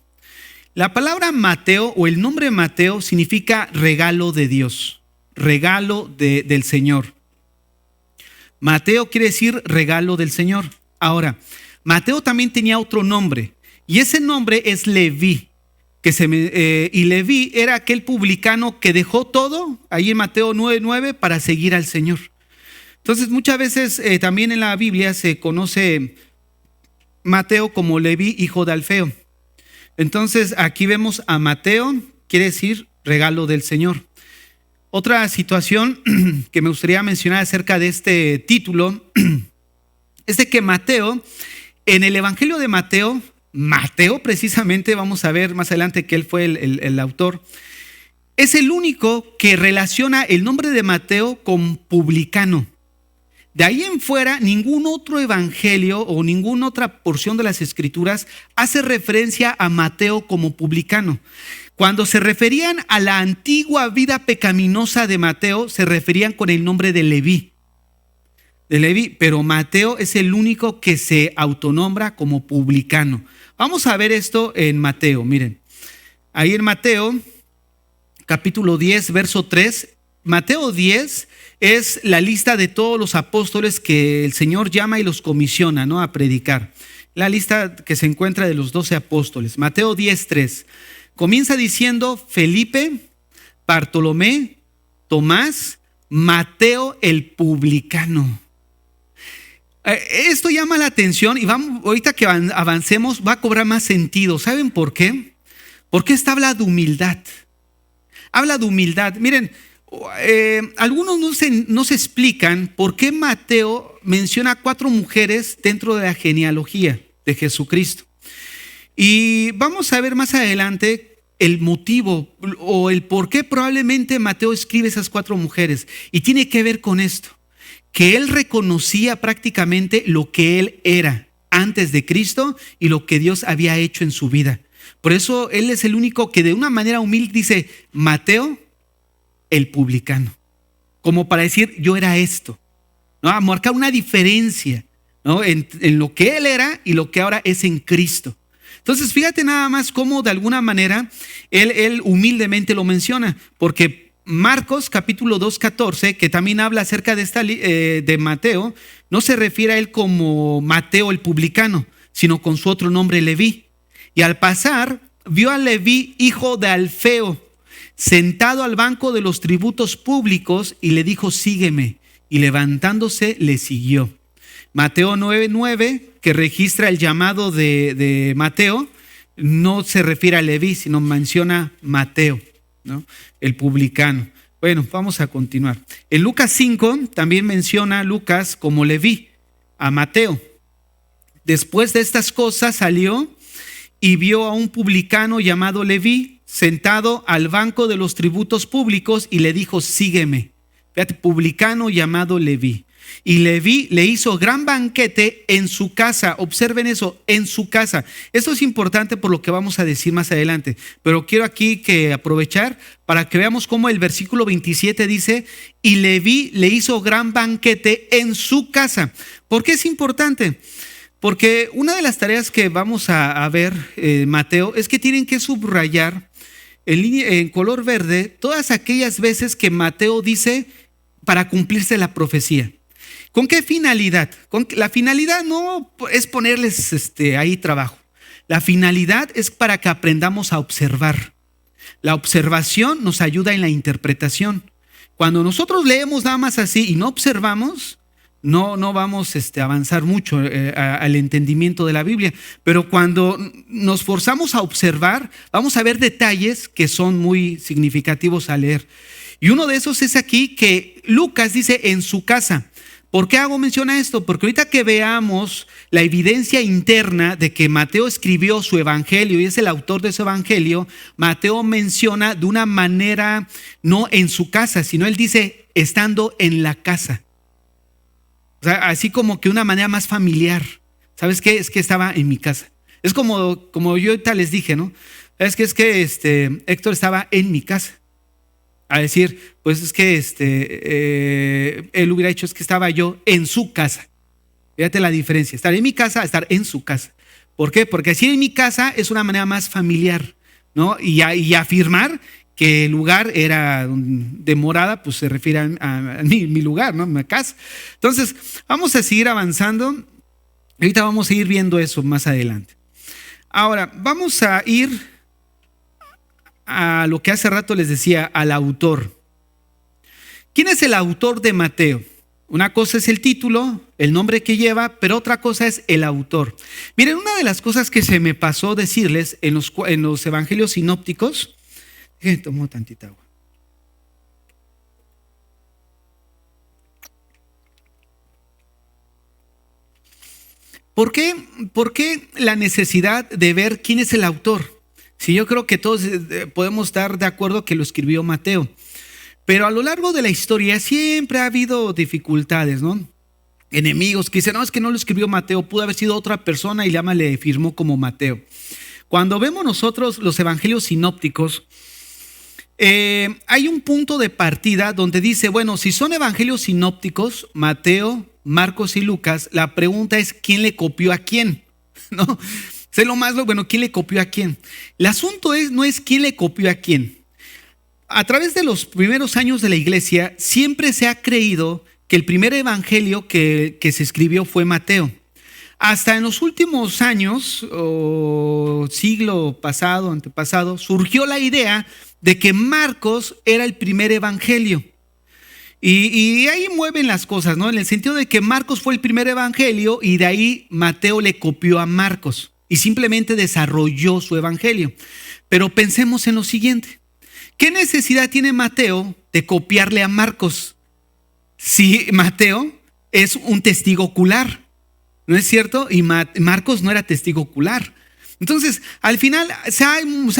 La palabra Mateo o el nombre Mateo significa regalo de Dios, regalo del Señor. Mateo quiere decir regalo del Señor. Ahora, Mateo también tenía otro nombre y ese nombre es Leví. Y Leví era aquel publicano que dejó todo, ahí en Mateo 9:9, para seguir al Señor. Entonces muchas veces también en la Biblia se conoce Mateo como Leví, hijo de Alfeo. Entonces aquí vemos a Mateo, quiere decir regalo del Señor. Otra situación que me gustaría mencionar acerca de este título es de que Mateo, en el Evangelio de Mateo precisamente, vamos a ver más adelante que él fue el autor, es el único que relaciona el nombre de Mateo con publicano. De ahí en fuera, ningún otro evangelio o ninguna otra porción de las Escrituras hace referencia a Mateo como publicano. Cuando se referían a la antigua vida pecaminosa de Mateo, se referían con el nombre de Leví. Pero Mateo es el único que se autonombra como publicano. Vamos a ver esto en Mateo, miren. Ahí en Mateo, capítulo 10, verso 3, Mateo 10 es la lista de todos los apóstoles que el Señor llama y los comisiona, ¿no?, a predicar. La lista que se encuentra de los 12 apóstoles. Mateo 10:3. Comienza diciendo Felipe, Bartolomé, Tomás, Mateo el publicano. Esto llama la atención y ahorita que avancemos va a cobrar más sentido. ¿Saben por qué? Porque esta habla de humildad. Habla de humildad. Miren, algunos no se explican por qué Mateo menciona 4 mujeres dentro de la genealogía de Jesucristo. Y vamos a ver más adelante el motivo o el por qué probablemente Mateo escribe esas 4 mujeres. Y tiene que ver con esto, que él reconocía prácticamente lo que él era antes de Cristo y lo que Dios había hecho en su vida. Por eso él es el único que de una manera humilde dice, Mateo, el publicano. Como para decir, yo era esto, ¿no? A marcar una diferencia, ¿no?, en lo que él era y lo que ahora es en Cristo. Entonces, fíjate nada más cómo de alguna manera él humildemente lo menciona, porque Marcos capítulo 2:14, que también habla acerca de Mateo, no se refiere a él como Mateo el publicano, sino con su otro nombre Leví. Y al pasar, vio a Leví, hijo de Alfeo, sentado al banco de los tributos públicos y le dijo, sígueme. Y levantándose le siguió. Mateo 9:9, que registra el llamado de Mateo, no se refiere a Leví, sino menciona Mateo, ¿no?, el publicano. Bueno, vamos a continuar. En Lucas 5 también menciona Lucas como Leví a Mateo. Después de estas cosas salió y vio a un publicano llamado Leví sentado al banco de los tributos públicos y le dijo, sígueme. Fíjate, publicano llamado Leví. Y Leví le hizo gran banquete en su casa. Observen eso, en su casa. Esto es importante por lo que vamos a decir más adelante. Pero quiero aquí que aprovechar para que veamos cómo el versículo 27 dice, y Leví le hizo gran banquete en su casa. ¿Por qué es importante? Porque una de las tareas que vamos a ver, Mateo, es que tienen que subrayar en color verde todas aquellas veces que Mateo dice para cumplirse la profecía. ¿Con qué finalidad? La finalidad no es ponerles ahí trabajo. La finalidad es para que aprendamos a observar. La observación nos ayuda en la interpretación. Cuando nosotros leemos nada más así y no observamos, no vamos a avanzar mucho al entendimiento de la Biblia. Pero cuando nos forzamos a observar, vamos a ver detalles que son muy significativos al leer. Y uno de esos es aquí que Lucas dice en su casa. ¿Por qué hago mención a esto? Porque ahorita que veamos la evidencia interna de que Mateo escribió su evangelio y es el autor de su evangelio, Mateo menciona de una manera no en su casa, sino él dice estando en la casa. O sea, así como que una manera más familiar. ¿Sabes qué? Es que estaba en mi casa. Es como yo ahorita les dije, ¿no? Es que Héctor estaba en mi casa. A decir, pues es que él hubiera dicho es que estaba yo en su casa. Fíjate la diferencia, estar en mi casa, estar en su casa. ¿Por qué? Porque decir en mi casa es una manera más familiar, ¿no? Y afirmar que el lugar era de morada, pues se refiere a mi lugar, ¿no? Mi casa. Entonces, vamos a seguir avanzando. Ahorita vamos a ir viendo eso más adelante. Ahora, vamos a ir a lo que hace rato les decía, al autor. ¿Quién es el autor de Mateo? Una cosa es el título, el nombre que lleva, pero otra cosa es el autor. Miren, una de las cosas que se me pasó decirles en los evangelios sinópticos, tomo tantita agua. ¿Por qué la necesidad de ver quién es el autor? Sí, yo creo que todos podemos estar de acuerdo que lo escribió Mateo. Pero a lo largo de la historia siempre ha habido dificultades, ¿no? Enemigos que dicen, no, es que no lo escribió Mateo, pudo haber sido otra persona y le firmó como Mateo. Cuando vemos nosotros los evangelios sinópticos, hay un punto de partida donde dice, bueno, si son evangelios sinópticos, Mateo, Marcos y Lucas, la pregunta es, ¿quién le copió a quién? ¿No? Sé lo más bueno, ¿quién le copió a quién? El asunto no es quién le copió a quién. A través de los primeros años de la iglesia, siempre se ha creído que el primer evangelio que se escribió fue Mateo. Hasta en los últimos años, o siglo pasado, antepasado, surgió la idea de que Marcos era el primer evangelio. Y ahí mueven las cosas, ¿no? En el sentido de que Marcos fue el primer evangelio y de ahí Mateo le copió a Marcos. Y simplemente desarrolló su evangelio. Pero pensemos en lo siguiente. ¿Qué necesidad tiene Mateo de copiarle a Marcos? Si Mateo es un testigo ocular, ¿no es cierto? Y Marcos no era testigo ocular. Entonces, al final se ha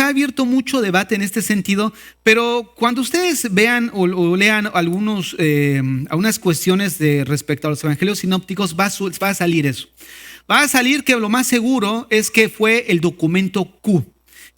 abierto mucho debate en este sentido, pero cuando ustedes vean o lean algunas cuestiones respecto a los evangelios sinópticos, va a salir eso. Va a salir que lo más seguro es que fue el documento Q.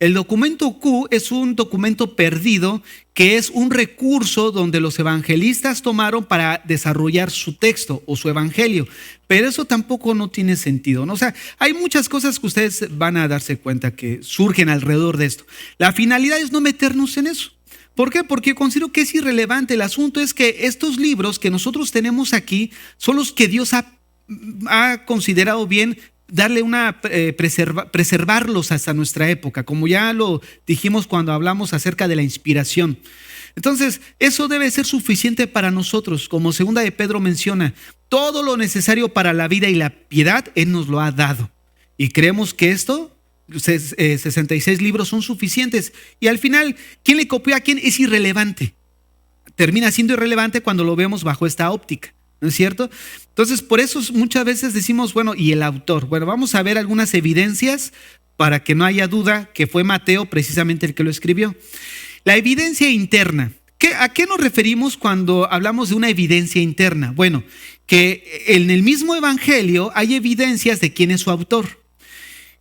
El documento Q es un documento perdido que es un recurso donde los evangelistas tomaron para desarrollar su texto o su evangelio. Pero eso tampoco no tiene sentido, ¿no? O sea, hay muchas cosas que ustedes van a darse cuenta que surgen alrededor de esto. La finalidad es no meternos en eso. ¿Por qué? Porque considero que es irrelevante. El asunto es que estos libros que nosotros tenemos aquí son los que Dios ha considerado bien darle preservarlos hasta nuestra época, como ya lo dijimos cuando hablamos acerca de la inspiración. Entonces, eso debe ser suficiente para nosotros, como segunda de Pedro menciona, todo lo necesario para la vida y la piedad, Él nos lo ha dado. Y creemos que 66 libros son suficientes. Y al final, ¿quién le copió a quién? Es irrelevante. Termina siendo irrelevante cuando lo vemos bajo esta óptica. ¿No es cierto? Entonces, por eso muchas veces decimos, bueno, ¿y el autor? Bueno, vamos a ver algunas evidencias para que no haya duda que fue Mateo precisamente el que lo escribió. La evidencia interna. ¿A qué nos referimos cuando hablamos de una evidencia interna? Bueno, que en el mismo evangelio hay evidencias de quién es su autor.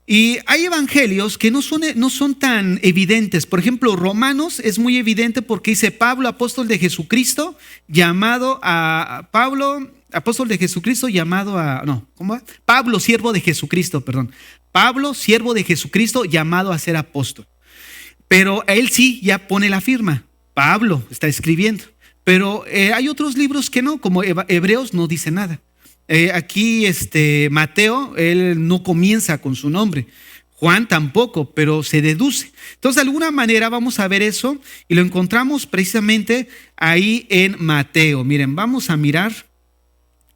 Y hay evangelios que no son tan evidentes. Por ejemplo, Romanos es muy evidente porque dice Pablo, apóstol de Jesucristo, Pablo, siervo de Jesucristo, perdón. Pablo, siervo de Jesucristo, llamado a ser apóstol. Pero él sí ya pone la firma. Pablo está escribiendo. Pero hay otros libros que no, como Hebreos no dice nada. Aquí Mateo, él no comienza con su nombre. Juan tampoco, pero se deduce. Entonces, de alguna manera vamos a ver eso y lo encontramos precisamente ahí en Mateo. Miren, vamos a mirar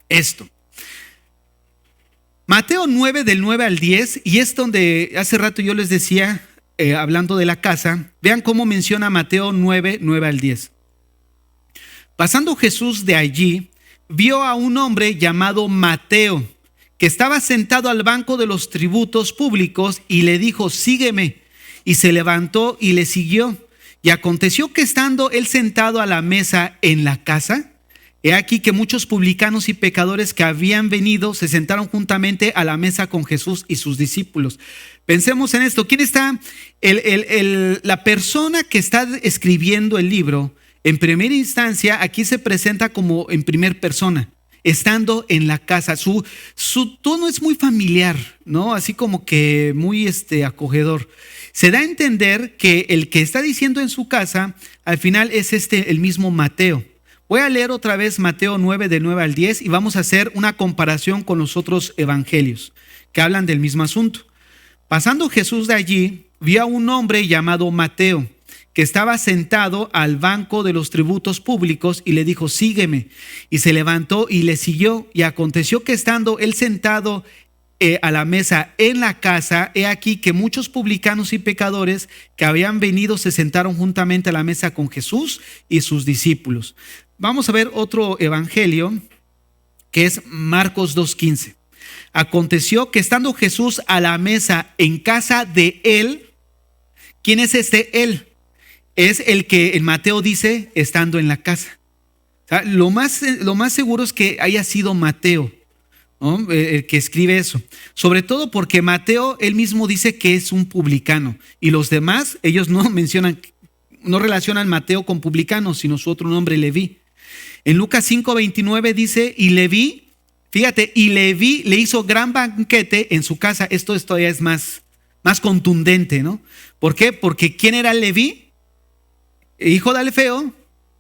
esto. Mateo 9 del 9 al 10, y es donde hace rato yo les decía, hablando de la casa, vean cómo menciona Mateo 9, 9 al 10. Pasando Jesús de allí, vio a un hombre llamado Mateo, que estaba sentado al banco de los tributos públicos y le dijo, sígueme. Y se levantó y le siguió. Y aconteció que estando él sentado a la mesa en la casa, he aquí que muchos publicanos y pecadores que habían venido se sentaron juntamente a la mesa con Jesús y sus discípulos. Pensemos en esto. ¿Quién está? La persona que está escribiendo el libro, en primera instancia, aquí se presenta como en primer persona, estando en la casa. Su tono es muy familiar, ¿no? Así como que muy acogedor. Se da a entender que el que está diciendo en su casa, al final es el mismo Mateo. Voy a leer otra vez Mateo 9, del 9 al 10, y vamos a hacer una comparación con los otros evangelios que hablan del mismo asunto. Pasando Jesús de allí, vio a un hombre llamado Mateo, que estaba sentado al banco de los tributos públicos y le dijo, sígueme. Y se levantó y le siguió. Y aconteció que estando él sentado a la mesa en la casa, he aquí que muchos publicanos y pecadores que habían venido se sentaron juntamente a la mesa con Jesús y sus discípulos. Vamos a ver otro evangelio que es Marcos 2:15. Aconteció que estando Jesús a la mesa en casa de él, ¿quién es él? Es el que en Mateo dice estando en la casa. O sea, lo más seguro es que haya sido Mateo, ¿no? El que escribe eso. Sobre todo porque Mateo él mismo dice que es un publicano y los demás, ellos no relacionan Mateo con publicano, sino su otro nombre, Leví. En Lucas 5:29 dice, y Leví, fíjate, y Leví le hizo gran banquete en su casa. Esto todavía es más contundente, ¿no? ¿Por qué? Porque ¿quién era Leví? Hijo de Alfeo,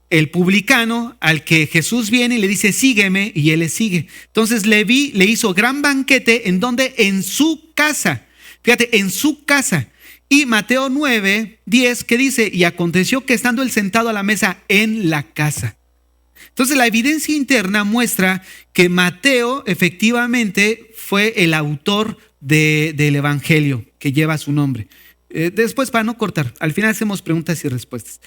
el publicano al que Jesús viene y le dice, sígueme, y él le sigue. Entonces Leví le hizo gran banquete, ¿en dónde? En su casa. Fíjate, en su casa. Y Mateo 9:10, ¿qué dice? Y aconteció que estando él sentado a la mesa en la casa. Entonces la evidencia interna muestra que Mateo efectivamente fue el autor del evangelio que lleva su nombre. Después, para no cortar, al final hacemos preguntas y respuestas.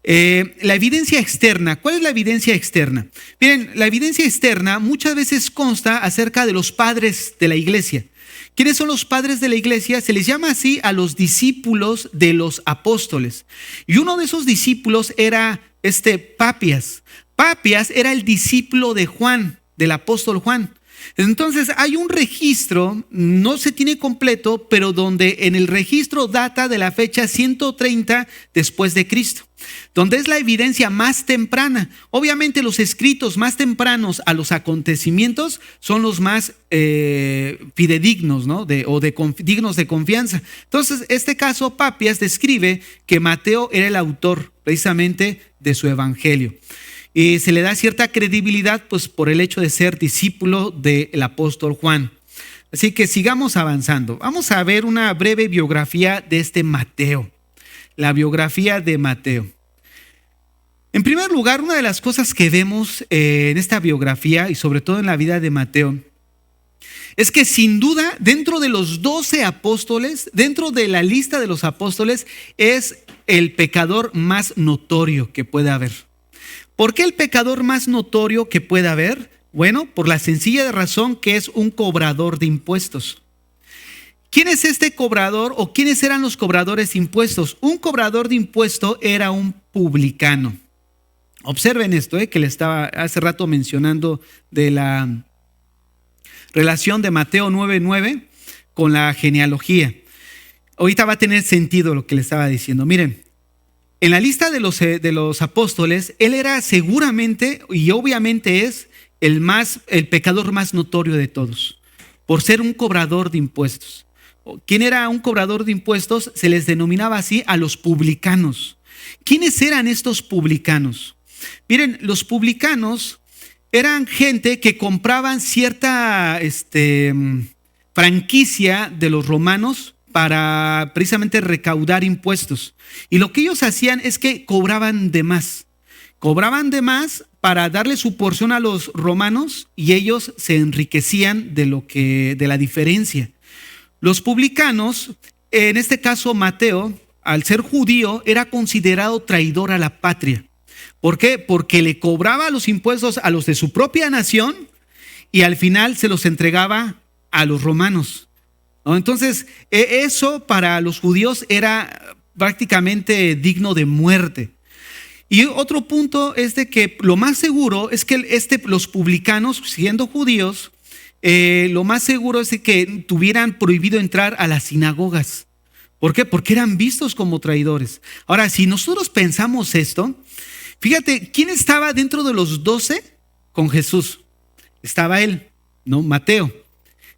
La evidencia externa, ¿cuál es la evidencia externa? Miren, la evidencia externa muchas veces consta acerca de los padres de la iglesia. ¿Quiénes son los padres de la iglesia? Se les llama así a los discípulos de los apóstoles. Y uno de esos discípulos era Papias. Papias era el discípulo de Juan, del apóstol Juan. Entonces hay un registro, no se tiene completo, pero donde en el registro data de la fecha 130 después de Cristo, donde es la evidencia más temprana. Obviamente los escritos más tempranos a los acontecimientos son los más fidedignos, ¿no? Dignos de confianza. Entonces este caso Papias describe que Mateo era el autor precisamente de su evangelio. Y se le da cierta credibilidad pues por el hecho de ser discípulo del apóstol Juan. Así que sigamos avanzando. Vamos a ver una breve biografía de Mateo. La biografía de Mateo. En primer lugar, una de las cosas que vemos en esta biografía y sobre todo en la vida de Mateo es que sin duda dentro de los 12 apóstoles, dentro de la lista de los apóstoles, es el pecador más notorio que puede haber. ¿Por qué el pecador más notorio que puede haber? Bueno, por la sencilla razón que es un cobrador de impuestos. ¿Quién es este cobrador o quiénes eran los cobradores de impuestos? Un cobrador de impuestos era un publicano. Observen esto, que le estaba hace rato mencionando de la relación de Mateo 9:9 con la genealogía. Ahorita va a tener sentido lo que le estaba diciendo. Miren. En la lista de los apóstoles, él era seguramente y obviamente es el pecador más notorio de todos, por ser un cobrador de impuestos. ¿Quién era un cobrador de impuestos? Se les denominaba así a los publicanos. ¿Quiénes eran estos publicanos? Miren, los publicanos eran gente que compraban cierta franquicia de los romanos para precisamente recaudar impuestos. Y lo que ellos hacían es que cobraban de más. Cobraban de más para darle su porción a los romanos y ellos se enriquecían de la diferencia. Los publicanos, en este caso Mateo, al ser judío, era considerado traidor a la patria. ¿Por qué? Porque le cobraba los impuestos a los de su propia nación y al final se los entregaba a los romanos, ¿no? Entonces, eso para los judíos era prácticamente digno de muerte. Y otro punto es de que lo más seguro es que los publicanos, siendo judíos, lo más seguro es de que tuvieran prohibido entrar a las sinagogas. ¿Por qué? Porque eran vistos como traidores. Ahora, si nosotros pensamos esto, fíjate, ¿quién estaba dentro de los 12 con Jesús? Estaba él, ¿no? Mateo,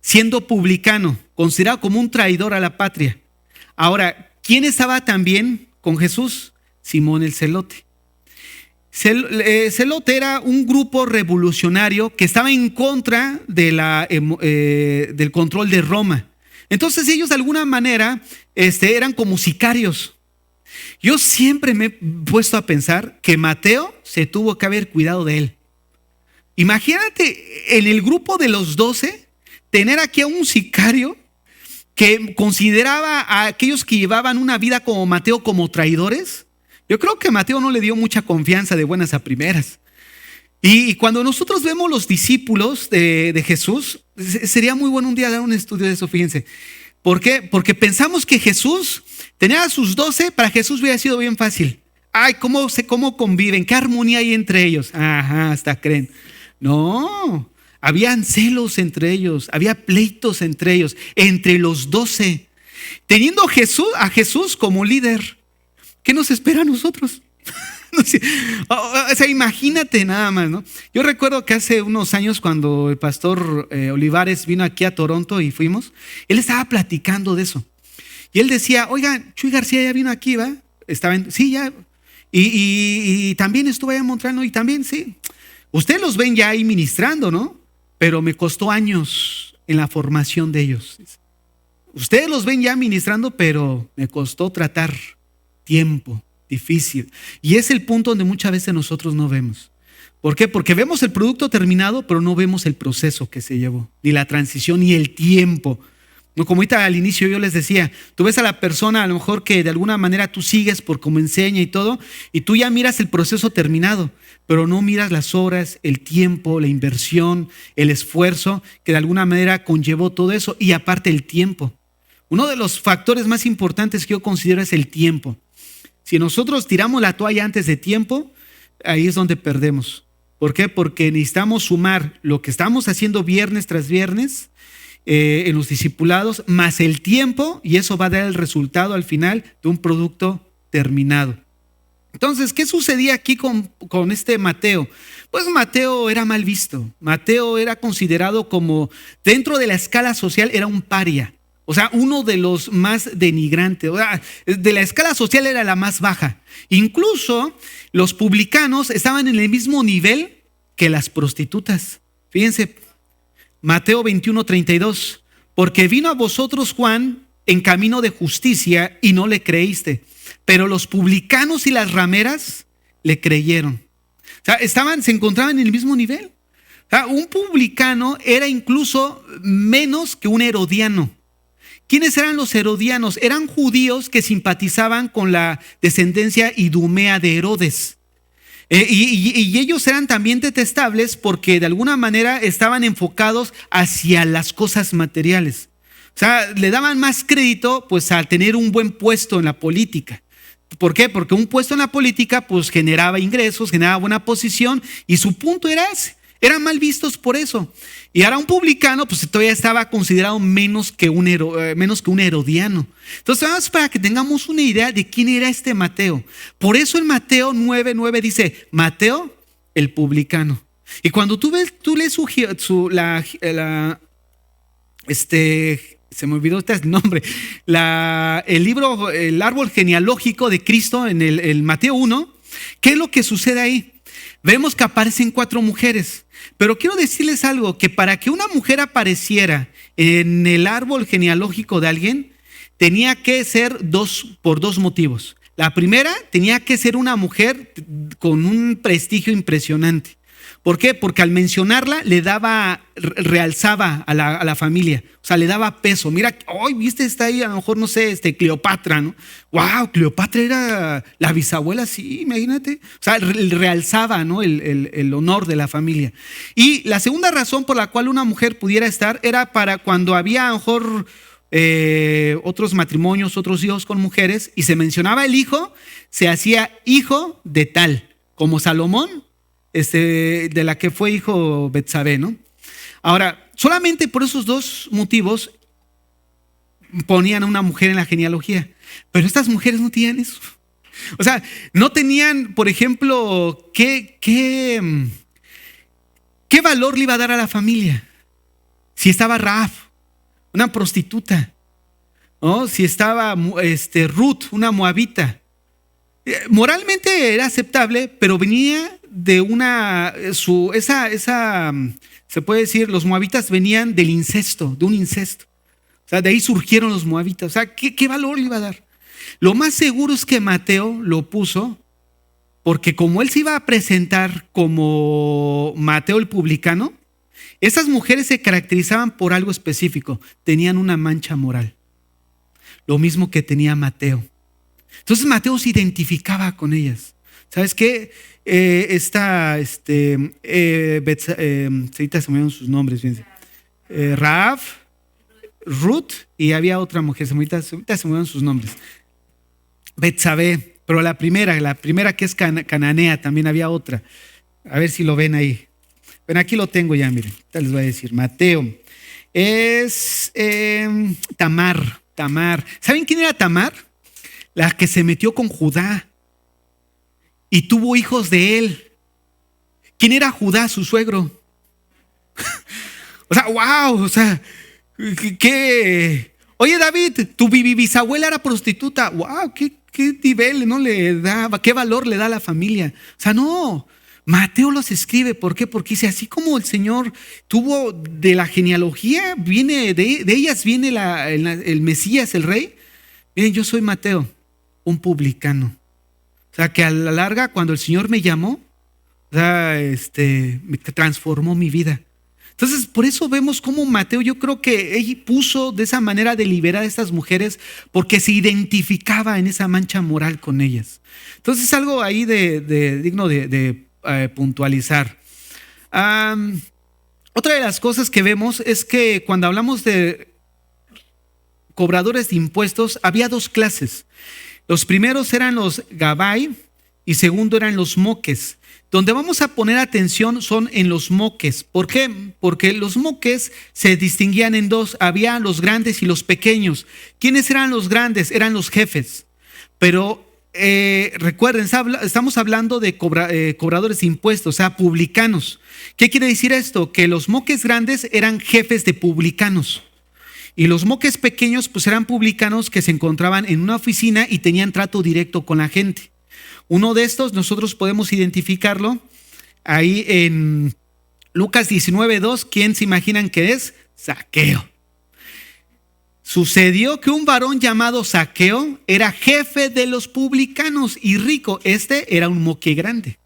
siendo publicano, considerado como un traidor a la patria. Ahora, ¿quién estaba también con Jesús? Simón el Celote. Celote era un grupo revolucionario que estaba en contra del control de Roma. Entonces ellos de alguna manera eran como sicarios. Yo siempre me he puesto a pensar que Mateo se tuvo que haber cuidado de él. Imagínate en el grupo de los 12 tener aquí a un sicario que consideraba a aquellos que llevaban una vida como Mateo como traidores. Yo creo que Mateo no le dio mucha confianza de buenas a primeras. Y cuando nosotros vemos los discípulos de Jesús, sería muy bueno un día dar un estudio de eso, fíjense. ¿Por qué? Porque pensamos que Jesús tenía a sus 12, para Jesús hubiera sido bien fácil. Ay, cómo conviven, qué armonía hay entre ellos. Ajá, hasta creen. No, habían celos entre ellos, había pleitos entre ellos, entre los 12. Teniendo a Jesús como líder, ¿qué nos espera a nosotros? No sé. O sea, imagínate nada más, ¿no? Yo recuerdo que hace unos años cuando el pastor Olivares vino aquí a Toronto y fuimos, él estaba platicando de eso. Y él decía, oiga, Chuy García ya vino aquí, ¿va? Sí, ya. Y también estuvo allá en Montreal, ¿no? Y también, sí. Ustedes los ven ya ahí ministrando, ¿no? Pero me costó años en la formación de ellos. Ustedes los ven ya ministrando, pero me costó tratar tiempo. Difícil. Y es el punto donde muchas veces nosotros no vemos. ¿Por qué? Porque vemos el producto terminado, pero no vemos el proceso que se llevó, ni la transición, ni el tiempo. Como ahorita al inicio yo les decía, tú ves a la persona a lo mejor que de alguna manera tú sigues por cómo enseña y todo, y tú ya miras el proceso terminado, pero no miras las horas, el tiempo, la inversión, el esfuerzo que de alguna manera conllevó todo eso, y aparte el tiempo. Uno de los factores más importantes que yo considero es el tiempo. Si nosotros tiramos la toalla antes de tiempo, ahí es donde perdemos. ¿Por qué? Porque necesitamos sumar lo que estamos haciendo viernes tras viernes en los discipulados, más el tiempo, y eso va a dar el resultado al final de un producto terminado. Entonces, ¿qué sucedía aquí con este Mateo? Pues Mateo era mal visto. Mateo era considerado como, dentro de la escala social, era un paria. O sea, uno de los más denigrantes. O sea, de la escala social era la más baja. Incluso los publicanos estaban en el mismo nivel que las prostitutas. Fíjense, Mateo 21:32. Porque vino a vosotros Juan en camino de justicia y no le creíste. Pero los publicanos y las rameras le creyeron. O sea, se encontraban en el mismo nivel. O sea, un publicano era incluso menos que un herodiano. ¿Quiénes eran los herodianos? Eran judíos que simpatizaban con la descendencia idumea de Herodes. Y ellos eran también detestables porque de alguna manera estaban enfocados hacia las cosas materiales. O sea, le daban más crédito pues al tener un buen puesto en la política. ¿Por qué? Porque un puesto en la política pues generaba ingresos, generaba buena posición, y su punto era ese. Eran mal vistos por eso. Y ahora un publicano pues todavía estaba considerado menos que un herodiano. Entonces vamos para que tengamos una idea de quién era este Mateo. Por eso en Mateo 9:9 dice, Mateo el publicano. Y cuando tú lees se me olvidó el nombre, el libro, el árbol genealógico de Cristo en el Mateo 1, ¿qué es lo que sucede ahí? Vemos que aparecen 4 mujeres, pero quiero decirles algo, que para que una mujer apareciera en el árbol genealógico de alguien, tenía que ser por dos motivos. La primera tenía que ser una mujer con un prestigio impresionante. ¿Por qué? Porque al mencionarla le daba, realzaba a la familia, o sea, le daba peso. Mira, hoy viste, está ahí, a lo mejor, no sé, Cleopatra, ¿no? ¡Wow! Cleopatra era la bisabuela, sí, imagínate. O sea, realzaba, ¿no? El honor de la familia. Y la segunda razón por la cual una mujer pudiera estar era para cuando había, a lo mejor, otros matrimonios, otros hijos con mujeres, y se mencionaba el hijo, se hacía hijo de tal, como Salomón. De la que fue hijo Betsabé, ¿no? Ahora, solamente por esos dos motivos ponían a una mujer en la genealogía, pero estas mujeres no tenían eso. O sea, no tenían, por ejemplo, qué valor le iba a dar a la familia. Si estaba Rahab, una prostituta, ¿no? Si estaba Ruth, una moabita. Moralmente era aceptable, pero venía de se puede decir, los moabitas venían del incesto, de un incesto. O sea, de ahí surgieron los moabitas. O sea, ¿qué valor le iba a dar? Lo más seguro es que Mateo lo puso porque como él se iba a presentar como Mateo el publicano, esas mujeres se caracterizaban por algo específico, tenían una mancha moral. Lo mismo que tenía Mateo. Entonces Mateo se identificaba con ellas. ¿Sabes qué? Ahorita se me dieron sus nombres. Rahab, Ruth y había otra mujer. Ahorita se me dieron sus nombres. Betsabé, pero la primera que es cananea, también había otra. A ver si lo ven ahí. Bueno, aquí lo tengo ya, miren. Ahorita les voy a decir. Mateo. Es Tamar. ¿Saben quién era Tamar? La que se metió con Judá y tuvo hijos de él. ¿Quién era Judá, su suegro? O sea, wow, o sea, ¿qué? Oye, David, tu bisabuela era prostituta. Wow, ¿qué nivel no le da? ¿Qué valor le da a la familia? O sea, no. Mateo los escribe, ¿por qué? Porque dice, así como el Señor tuvo de la genealogía, viene de ellas viene el Mesías, el Rey. Miren, yo soy Mateo, un publicano. O sea, que a la larga, cuando el Señor me llamó, o sea, me transformó mi vida. Entonces, por eso vemos cómo Mateo, yo creo que él puso de esa manera de liberar a estas mujeres porque se identificaba en esa mancha moral con ellas. Entonces, es algo ahí digno de puntualizar. Otra de las cosas que vemos es que cuando hablamos de cobradores de impuestos, había dos clases. Los primeros eran los Gabai y segundo eran los moques. Donde vamos a poner atención son en los moques. ¿Por qué? Porque los moques se distinguían en dos. Había los grandes y los pequeños. ¿Quiénes eran los grandes? Eran los jefes. Pero recuerden, estamos hablando de cobradores de impuestos, o sea, publicanos. ¿Qué quiere decir esto? Que los moques grandes eran jefes de publicanos. Y los moques pequeños pues eran publicanos que se encontraban en una oficina y tenían trato directo con la gente. Uno de estos nosotros podemos identificarlo ahí en Lucas 19:2. ¿Quién se imaginan que es? Zaqueo. Sucedió que un varón llamado Zaqueo era jefe de los publicanos y rico. Era un moque grande.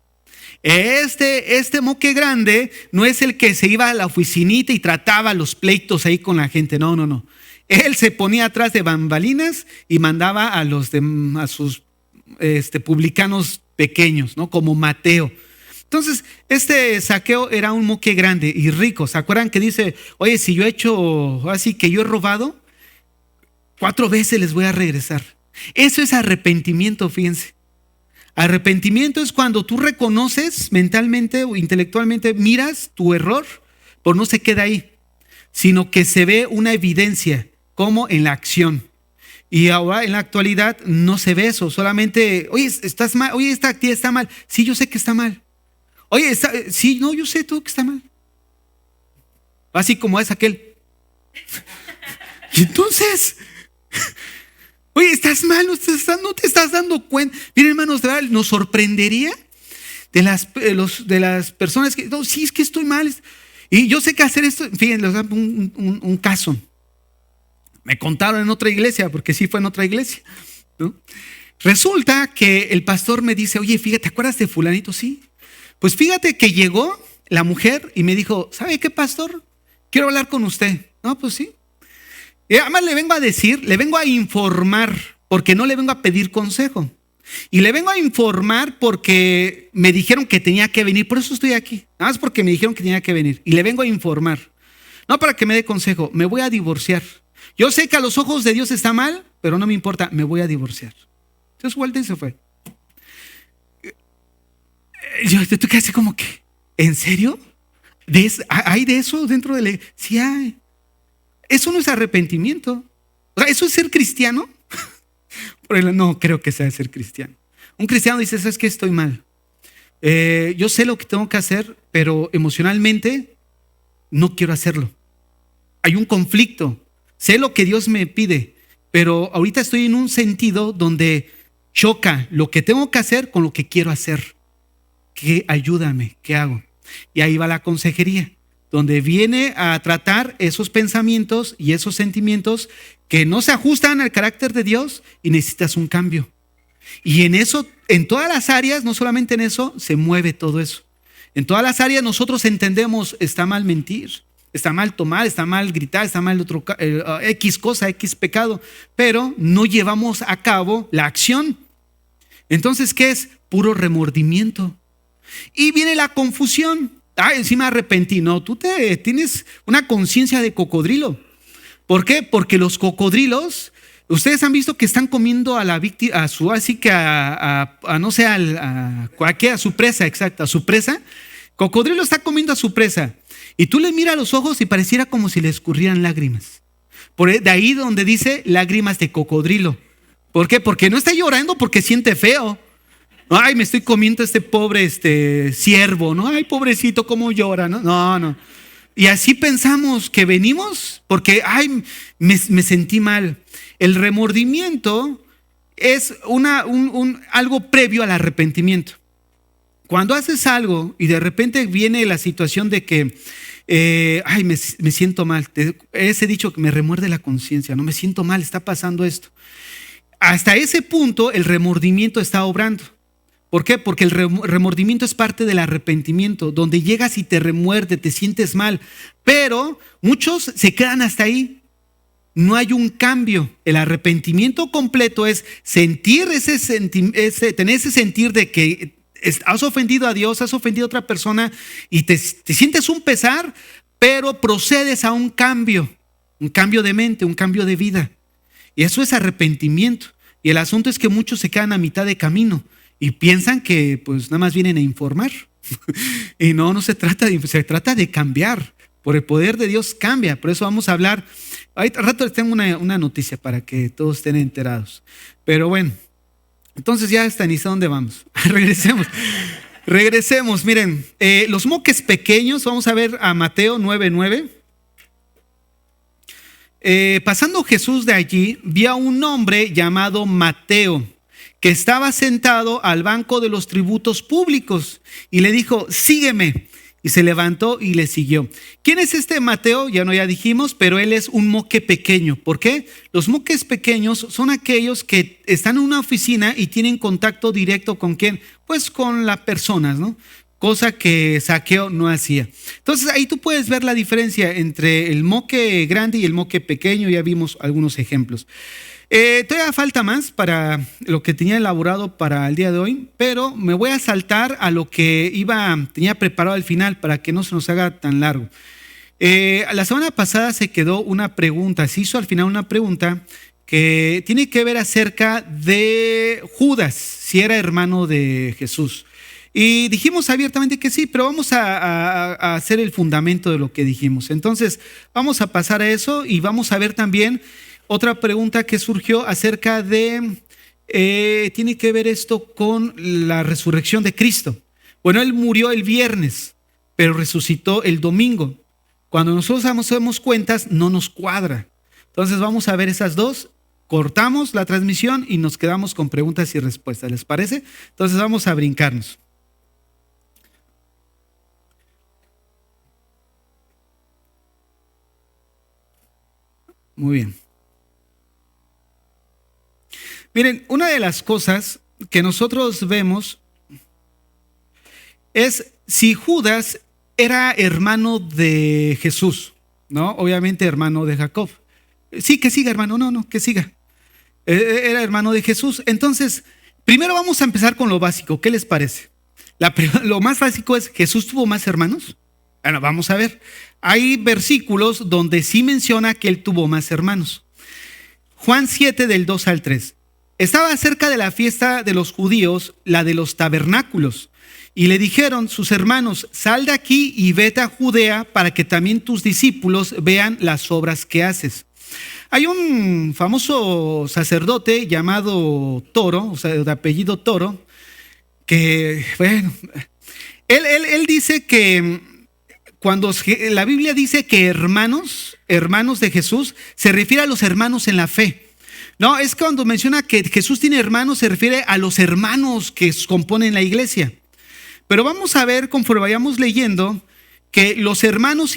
Este moque grande no es el que se iba a la oficinita y trataba los pleitos ahí con la gente. No. Él se ponía atrás de bambalinas y mandaba a sus publicanos pequeños, ¿no? Como Mateo. Entonces, Zaqueo era un moque grande y rico. ¿Se acuerdan que dice, oye, si yo he hecho así que yo he robado, 4 veces les voy a regresar? Eso es arrepentimiento, fíjense. Arrepentimiento es cuando tú reconoces mentalmente o intelectualmente, miras tu error, pero no se queda ahí, sino que se ve una evidencia, como en la acción. Y ahora en la actualidad no se ve eso, solamente, oye, estás mal, oye, esta actividad está mal. Sí, yo sé que está mal. Oye, sí, no, yo sé todo que está mal. Así como es aquel. Y entonces, oye, estás mal, no te estás dando cuenta. Miren, hermanos, de verdad, nos sorprendería de las personas que, no, sí, es que estoy mal. Y yo sé que hacer esto, fíjense, les doy un caso. Me contaron en otra iglesia, porque sí fue en otra iglesia, ¿no? Resulta que el pastor me dice, oye, fíjate, ¿te acuerdas de fulanito? Sí. Pues fíjate que llegó la mujer y me dijo, ¿sabe qué, pastor? Quiero hablar con usted. No, pues sí. Y además le vengo a decir, le vengo a informar, porque no le vengo a pedir consejo. Y le vengo a informar porque me dijeron que tenía que venir. Por eso estoy aquí. Nada más porque me dijeron que tenía que venir. Y le vengo a informar. No para que me dé consejo. Me voy a divorciar. Yo sé que a los ojos de Dios está mal, pero no me importa. Me voy a divorciar. Entonces vuelta y se fue. Yo te quedé así como que, ¿en serio? ¿Hay de eso dentro de la... Sí hay. Eso no es arrepentimiento. O sea, ¿eso es ser cristiano? No creo que sea ser cristiano. Un cristiano dice, ¿sabes qué? Estoy mal. Yo sé lo que tengo que hacer, pero emocionalmente no quiero hacerlo. Hay un conflicto. Sé lo que Dios me pide, pero ahorita estoy en un sentido donde choca lo que tengo que hacer con lo que quiero hacer. Ayúdame, ¿qué hago? Y ahí va la consejería, donde viene a tratar esos pensamientos y esos sentimientos que no se ajustan al carácter de Dios y necesitas un cambio. Y en eso, en todas las áreas, no solamente en eso, se mueve todo eso. En todas las áreas nosotros entendemos, está mal mentir, está mal tomar, está mal gritar, está mal X cosa, X pecado, pero no llevamos a cabo la acción. Entonces, ¿qué es? Puro remordimiento. Y viene la confusión. Sí me arrepentí. No, tú tienes una conciencia de cocodrilo. ¿Por qué? Porque los cocodrilos, ustedes han visto que están comiendo a la víctima, a su, así que no sé, a su presa, exacto, a su presa. Cocodrilo está comiendo a su presa. Y tú le miras a los ojos y pareciera como si le escurrieran lágrimas. De ahí donde dice lágrimas de cocodrilo. ¿Por qué? Porque no está llorando porque siente feo. Ay, me estoy comiendo a este pobre ciervo, ¿no? Ay, pobrecito, cómo llora, ¿no? No. Y así pensamos que venimos porque, ay, me sentí mal. El remordimiento es algo previo al arrepentimiento. Cuando haces algo y de repente viene la situación de que, ay, me siento mal. Ese dicho que me remuerde la conciencia, no me siento mal, está pasando esto. Hasta ese punto el remordimiento está obrando. ¿Por qué? Porque el remordimiento es parte del arrepentimiento, donde llegas y te remuerde, te sientes mal, pero muchos se quedan hasta ahí. No hay un cambio. El arrepentimiento completo es sentir tener ese sentir de que has ofendido a Dios, has ofendido a otra persona y te sientes un pesar, pero procedes a un cambio de mente, un cambio de vida. Y eso es arrepentimiento. Y el asunto es que muchos se quedan a mitad de camino y piensan que pues nada más vienen a informar. Y no se trata se trata de cambiar. Por el poder de Dios cambia. Por eso vamos a hablar. Ahorita al rato les tengo una noticia para que todos estén enterados. Pero bueno, entonces ya está, ni sé dónde vamos. Regresemos. Miren, los moques pequeños, vamos a ver a Mateo 9:9. Pasando Jesús de allí, vio a un hombre llamado Mateo, que estaba sentado al banco de los tributos públicos, y le dijo, sígueme. Y se levantó y le siguió. ¿Quién es este Mateo? Ya dijimos, pero él es un moque pequeño. ¿Por qué? Los moques pequeños son aquellos que están en una oficina y tienen contacto directo ¿con quién? Pues con las personas, ¿no? Cosa que Zaqueo no hacía. Entonces ahí tú puedes ver la diferencia entre el moque grande y el moque pequeño. Ya vimos algunos ejemplos. Todavía falta más para lo que tenía elaborado para el día de hoy, pero me voy a saltar a lo que tenía preparado al final para que no se nos haga tan largo. La semana pasada se quedó una pregunta, se hizo al final una pregunta que tiene que ver acerca de Judas, si era hermano de Jesús. Y dijimos abiertamente que sí, pero vamos a hacer el fundamento de lo que dijimos. Entonces, vamos a pasar a eso y vamos a ver también otra pregunta que surgió acerca de, tiene que ver esto con la resurrección de Cristo. Bueno, Él murió el viernes, pero resucitó el domingo. Cuando nosotros hacemos cuentas, no nos cuadra. Entonces vamos a ver esas dos, cortamos la transmisión y nos quedamos con preguntas y respuestas. ¿Les parece? Entonces vamos a brincarnos. Muy bien. Miren, una de las cosas que nosotros vemos es si Judas era hermano de Jesús, ¿no? Obviamente hermano de Jacob. Sí, que siga, hermano. No, que siga. Era hermano de Jesús. Entonces, primero vamos a empezar con lo básico. ¿Qué les parece? Lo más básico es, ¿Jesús tuvo más hermanos? Bueno, vamos a ver. Hay versículos donde sí menciona que él tuvo más hermanos. Juan 7 del 2 al 3. Estaba cerca de la fiesta de los judíos, la de los tabernáculos. Y le dijeron sus hermanos, sal de aquí y vete a Judea para que también tus discípulos vean las obras que haces. Hay un famoso sacerdote llamado Toro, o sea, de apellido Toro, que, bueno, él dice que cuando la Biblia dice que hermanos de Jesús, se refiere a los hermanos en la fe. No, es cuando menciona que Jesús tiene hermanos, se refiere a los hermanos que componen la iglesia. Pero vamos a ver, conforme vayamos leyendo, que los hermanos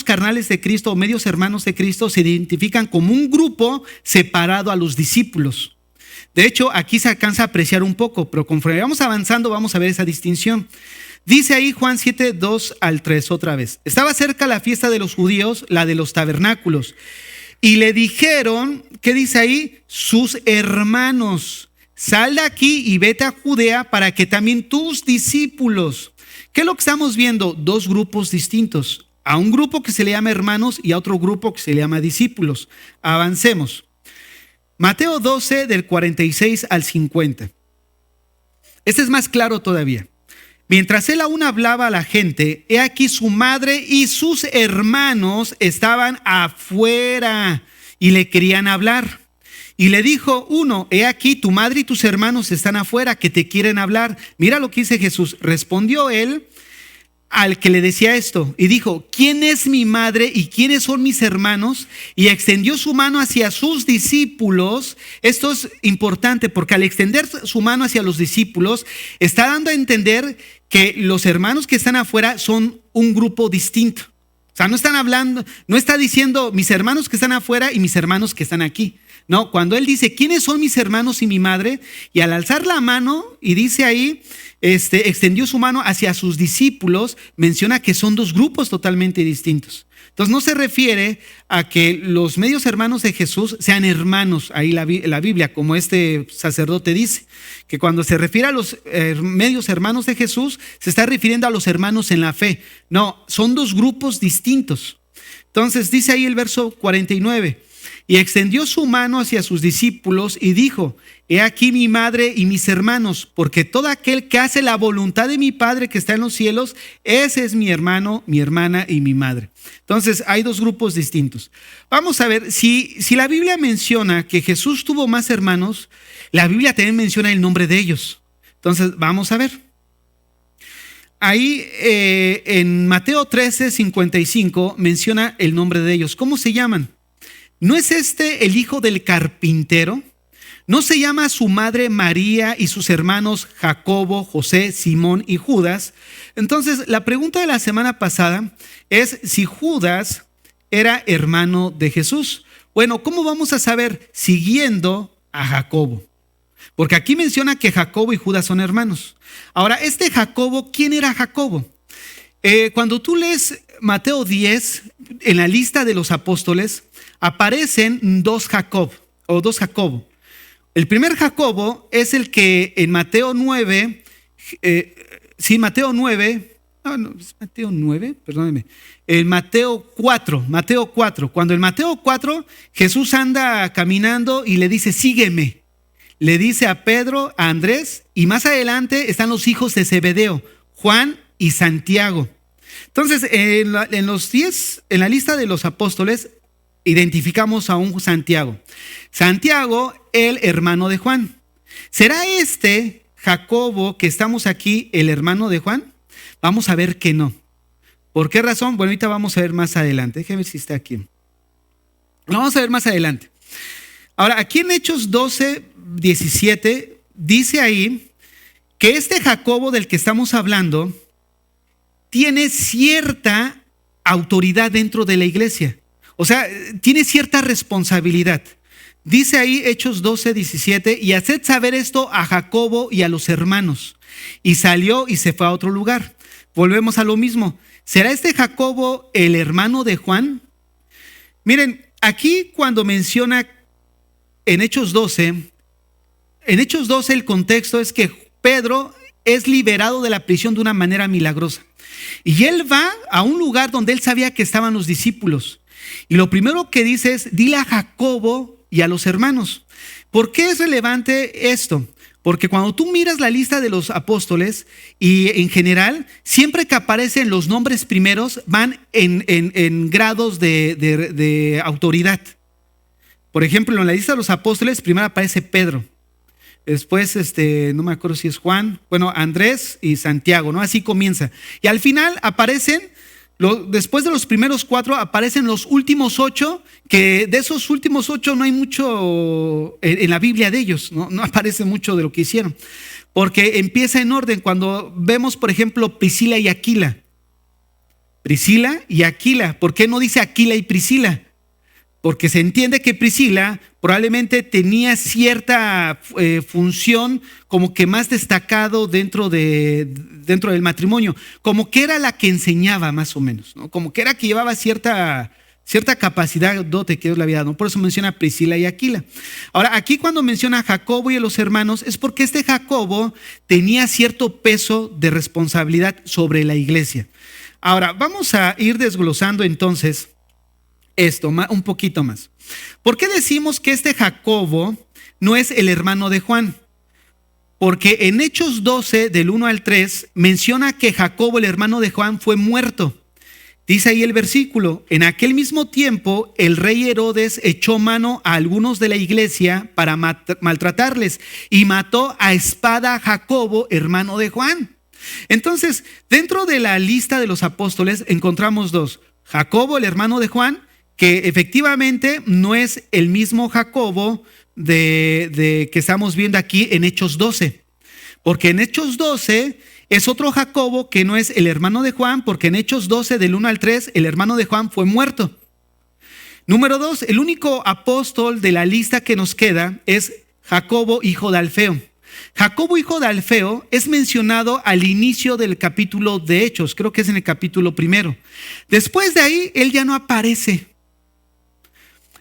carnales de Cristo o medios hermanos de Cristo se identifican como un grupo separado a los discípulos. De hecho, aquí se alcanza a apreciar un poco, pero conforme vamos avanzando vamos a ver esa distinción. Dice ahí Juan 7, 2 al 3 otra vez. Estaba cerca la fiesta de los judíos, la de los tabernáculos. Y le dijeron, ¿qué dice ahí? Sus hermanos, sal de aquí y vete a Judea para que también tus discípulos. ¿Qué es lo que estamos viendo? Dos grupos distintos. A un grupo que se le llama hermanos y a otro grupo que se le llama discípulos. Avancemos. Mateo 12 del 46 al 50. Este es más claro todavía. Mientras él aún hablaba a la gente, he aquí su madre y sus hermanos estaban afuera y le querían hablar. Y le dijo uno, he aquí tu madre y tus hermanos están afuera que te quieren hablar. Mira lo que dice Jesús. Respondió él al que le decía esto y dijo, ¿quién es mi madre y quiénes son mis hermanos? Y extendió su mano hacia sus discípulos. Esto es importante porque al extender su mano hacia los discípulos está dando a entender que los hermanos que están afuera son un grupo distinto. O sea, no están hablando, no está diciendo mis hermanos que están afuera y mis hermanos que están aquí. No, cuando él dice, ¿quiénes son mis hermanos y mi madre? Y al alzar la mano, y dice ahí, extendió su mano hacia sus discípulos, menciona que son dos grupos totalmente distintos. Entonces no se refiere a que los medios hermanos de Jesús sean hermanos, ahí la Biblia, como este sacerdote dice, que cuando se refiere a los medios hermanos de Jesús, se está refiriendo a los hermanos en la fe. No, son dos grupos distintos. Entonces dice ahí el verso 49, y extendió su mano hacia sus discípulos y dijo, he aquí mi madre y mis hermanos, porque todo aquel que hace la voluntad de mi Padre que está en los cielos, ese es mi hermano, mi hermana y mi madre. Entonces hay dos grupos distintos. Vamos a ver, si la Biblia menciona que Jesús tuvo más hermanos, la Biblia también menciona el nombre de ellos. Entonces vamos a ver. Ahí en Mateo 13, 55 menciona el nombre de ellos. ¿Cómo se llaman? ¿No es este el hijo del carpintero? ¿No se llama su madre María y sus hermanos Jacobo, José, Simón y Judas? Entonces, la pregunta de la semana pasada es si Judas era hermano de Jesús. Bueno, ¿cómo vamos a saber? Siguiendo a Jacobo. Porque aquí menciona que Jacobo y Judas son hermanos. Ahora, este Jacobo, ¿quién era Jacobo? Cuando tú lees Mateo 10, en la lista de los apóstoles, aparecen dos Jacobo. El primer Jacobo es el que en Mateo 9, Mateo 9, perdónenme, en Mateo 4, cuando en Mateo 4 Jesús anda caminando y le dice, sígueme. Le dice a Pedro, a Andrés, y más adelante están los hijos de Zebedeo, Juan y Santiago. Entonces, en la lista de los apóstoles, identificamos a un Santiago. Santiago, el hermano de Juan. ¿Será este Jacobo que estamos aquí el hermano de Juan? Vamos a ver que no. ¿Por qué razón? Bueno, ahorita vamos a ver más adelante. Déjame ver si está aquí. Lo vamos a ver más adelante. Ahora, aquí en Hechos 12, 17, dice ahí que este Jacobo del que estamos hablando tiene cierta autoridad dentro de la iglesia. O sea, tiene cierta responsabilidad. Dice ahí Hechos 12:17, y haced saber esto a Jacobo y a los hermanos. Y salió y se fue a otro lugar. Volvemos a lo mismo. ¿Será este Jacobo el hermano de Juan? Miren, aquí cuando menciona en Hechos 12 el contexto es que Pedro es liberado de la prisión de una manera milagrosa. Y él va a un lugar donde él sabía que estaban los discípulos. Y lo primero que dice es, dile a Jacobo y a los hermanos. ¿Por qué es relevante esto? Porque cuando tú miras la lista de los apóstoles y en general, siempre que aparecen los nombres primeros van en grados de autoridad. Por ejemplo, en la lista de los apóstoles primero aparece Pedro. Después, no me acuerdo si es Juan, bueno, Andrés y Santiago, ¿no? Así comienza. Y al final aparecen, después de los primeros 4, aparecen los últimos 8, que de esos últimos 8 no hay mucho en la Biblia de ellos, no aparece mucho de lo que hicieron. Porque empieza en orden, cuando vemos, por ejemplo, Priscila y Aquila. Priscila y Aquila, ¿por qué no dice Aquila y Priscila? Porque se entiende que Priscila probablemente tenía cierta función como que más destacado dentro del matrimonio, como que era la que enseñaba más o menos, ¿no? Como que era que llevaba cierta capacidad, dote que Dios le había dado, ¿no? Por eso menciona Priscila y Aquila. Ahora, aquí cuando menciona a Jacobo y a los hermanos, es porque este Jacobo tenía cierto peso de responsabilidad sobre la iglesia. Ahora, vamos a ir desglosando entonces esto un poquito más. ¿Por qué decimos que este Jacobo no es el hermano de Juan? Porque en Hechos 12, del 1 al 3, menciona que Jacobo, el hermano de Juan, fue muerto. Dice ahí el versículo, en aquel mismo tiempo el rey Herodes echó mano a algunos de la iglesia para maltratarles y mató a espada a Jacobo, hermano de Juan. Entonces, dentro de la lista de los apóstoles encontramos dos: Jacobo, el hermano de Juan, que efectivamente no es el mismo Jacobo que estamos viendo aquí en Hechos 12. Porque en Hechos 12 es otro Jacobo que no es el hermano de Juan, porque en Hechos 12 del 1 al 3 el hermano de Juan fue muerto. Número 2, el único apóstol de la lista que nos queda es Jacobo, hijo de Alfeo. Jacobo, hijo de Alfeo, es mencionado al inicio del capítulo de Hechos, creo que es en el capítulo 1. Después de ahí, él ya no aparece.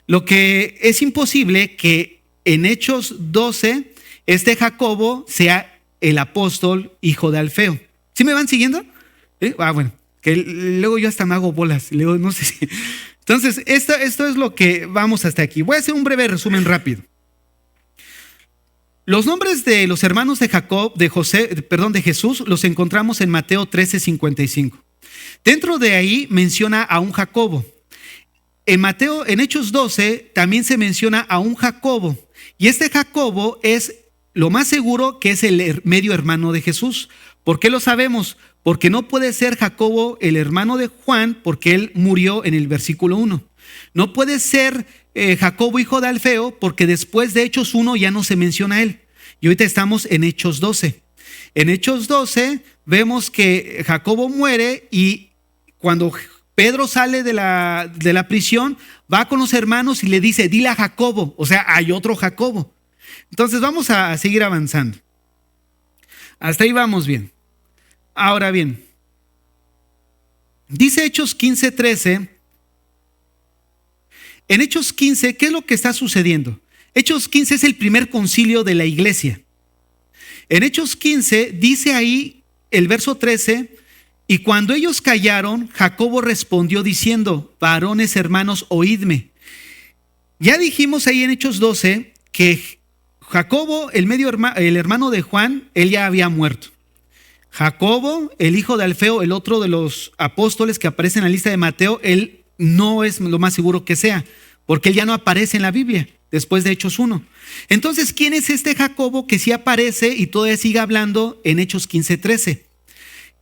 Lo que es imposible que en Hechos 12 este Jacobo sea el apóstol hijo de Alfeo. ¿Sí me van siguiendo? Bueno, que luego yo hasta me hago bolas, luego no sé si. Entonces, esto es lo que vamos hasta aquí. Voy a hacer un breve resumen rápido. Los nombres de los hermanos de Jesús los encontramos en Mateo 13:55. Dentro de ahí menciona a un Jacobo. En Hechos 12 también se menciona a un Jacobo, y este Jacobo es lo más seguro que es el medio hermano de Jesús. ¿Por qué lo sabemos? Porque no puede ser Jacobo el hermano de Juan, porque él murió en el versículo 1. No puede ser Jacobo hijo de Alfeo, porque después de Hechos 1 ya no se menciona a él. Y ahorita estamos en Hechos 12. En Hechos 12 vemos que Jacobo muere, y cuando Pedro sale de la prisión, va con los hermanos y le dice, dile a Jacobo, o sea, hay otro Jacobo. Entonces vamos a seguir avanzando. Hasta ahí vamos bien. Ahora bien, dice Hechos 15:13. En Hechos 15, ¿qué es lo que está sucediendo? Hechos 15 es el primer concilio de la iglesia. En Hechos 15 dice ahí el verso 13, y cuando ellos callaron, Jacobo respondió diciendo, varones hermanos, oídme. Ya dijimos ahí en Hechos 12 que Jacobo, el hermano de Juan, él ya había muerto. Jacobo, el hijo de Alfeo, el otro de los apóstoles que aparece en la lista de Mateo, él no es lo más seguro que sea, porque él ya no aparece en la Biblia después de Hechos 1. Entonces, ¿quién es este Jacobo que sí aparece y todavía sigue hablando en Hechos 15:13?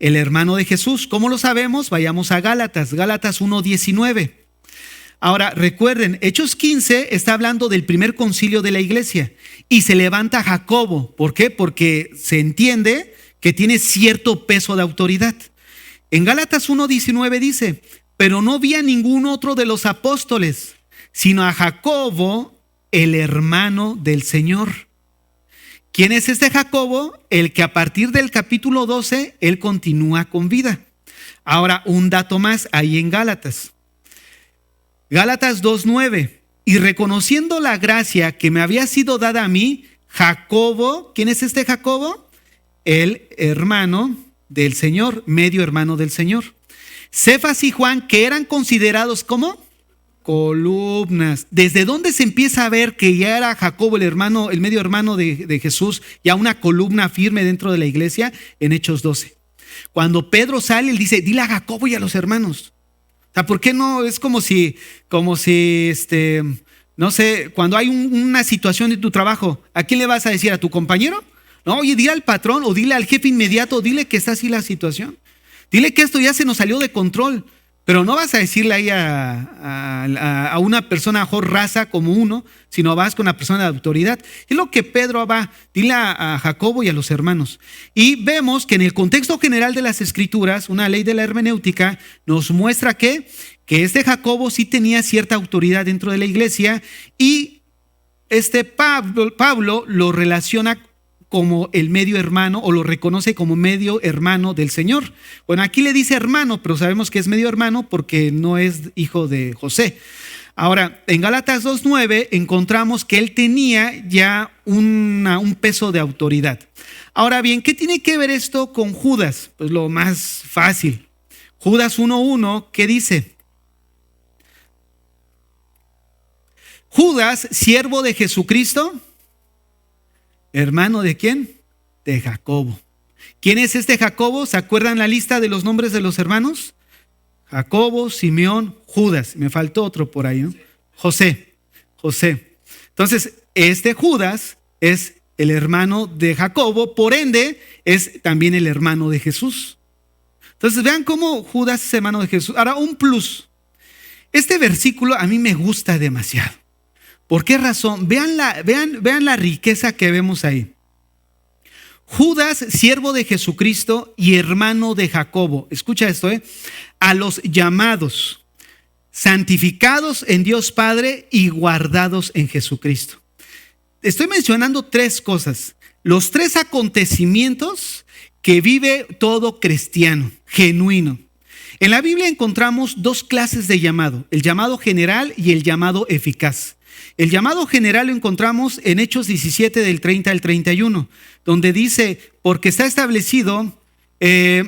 El hermano de Jesús. ¿Cómo lo sabemos? Vayamos a Gálatas 1:19. Ahora, recuerden, Hechos 15 está hablando del primer concilio de la iglesia y se levanta Jacobo. ¿Por qué? Porque se entiende que tiene cierto peso de autoridad. En Gálatas 1:19 dice, pero no vi a ningún otro de los apóstoles, sino a Jacobo, el hermano del Señor. ¿Quién es este Jacobo? El que a partir del capítulo 12, él continúa con vida. Ahora, un dato más ahí en Gálatas. Gálatas 2:9. Y reconociendo la gracia que me había sido dada a mí, Jacobo, ¿quién es este Jacobo? El hermano del Señor, medio hermano del Señor. Cefas y Juan, que eran considerados como columnas. ¿Desde dónde se empieza a ver que ya era Jacobo el hermano, el medio hermano de Jesús, ya una columna firme dentro de la iglesia? En Hechos 12. Cuando Pedro sale, él dice, dile a Jacobo y a los hermanos. O sea, ¿por qué no? Es como si, no sé, cuando hay una situación en tu trabajo, ¿a quién le vas a decir? ¿A tu compañero? No, oye, dile al patrón o dile al jefe inmediato, dile que está así la situación. Dile que esto ya se nos salió de control. Pero no vas a decirle ahí a una persona mejor raza como uno, sino vas con una persona de autoridad. Es lo que Pedro va, dile a Jacobo y a los hermanos. Y vemos que en el contexto general de las Escrituras, una ley de la hermenéutica nos muestra que este Jacobo sí tenía cierta autoridad dentro de la iglesia y este Pablo lo relaciona como el medio hermano o lo reconoce como medio hermano del Señor. Bueno, aquí le dice hermano, pero sabemos que es medio hermano porque no es hijo de José. Ahora, en Gálatas 2:9 encontramos que él tenía ya un peso de autoridad. Ahora bien, ¿qué tiene que ver esto con Judas? Pues lo más fácil. Judas 1:1, ¿qué dice? Judas, siervo de Jesucristo. ¿Hermano de quién? De Jacobo. ¿Quién es este Jacobo? ¿Se acuerdan la lista de los nombres de los hermanos? Jacobo, Simeón, Judas. Me faltó otro por ahí, ¿no? José. Entonces, este Judas es el hermano de Jacobo, por ende, es también el hermano de Jesús. Entonces, vean cómo Judas es hermano de Jesús. Ahora, un plus. Este versículo a mí me gusta demasiado. ¿Por qué razón? Vean la riqueza que vemos ahí. Judas, siervo de Jesucristo y hermano de Jacobo. Escucha esto, a los llamados, santificados en Dios Padre y guardados en Jesucristo. Estoy mencionando tres cosas. Los tres acontecimientos que vive todo cristiano, genuino. En la Biblia encontramos dos clases de llamado, el llamado general y el llamado eficaz. El llamado general lo encontramos en Hechos 17 del 30 al 31, donde dice, porque está establecido, se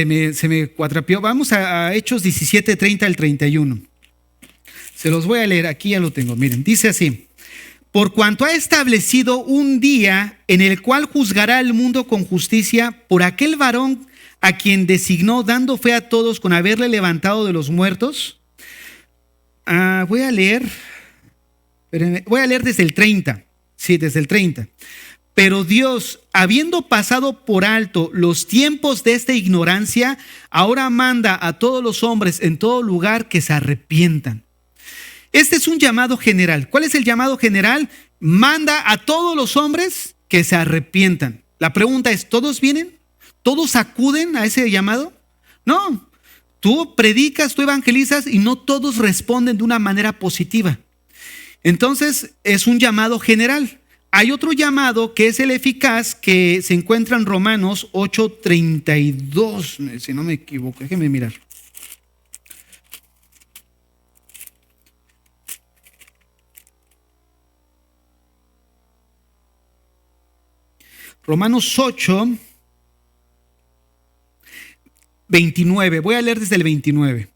me cuatrapeó, vamos a Hechos 17, 30 al 31. Se los voy a leer, aquí ya lo tengo, miren, dice así. Por cuanto ha establecido un día en el cual juzgará al mundo con justicia por aquel varón a quien designó, dando fe a todos con haberle levantado de los muertos. Voy a leer desde el 30. Sí, desde el 30. Pero Dios, habiendo pasado por alto los tiempos de esta ignorancia, ahora manda a todos los hombres en todo lugar que se arrepientan. Este es un llamado general. ¿Cuál es el llamado general? Manda a todos los hombres que se arrepientan. La pregunta es, ¿todos vienen? ¿Todos acuden a ese llamado? No, tú predicas, tú evangelizas y no todos responden de una manera positiva. Entonces es un llamado general. Hay otro llamado que es el eficaz que se encuentra en Romanos 8:32, si no me equivoco, déjenme mirar. Romanos 8:29, voy a leer desde el 29.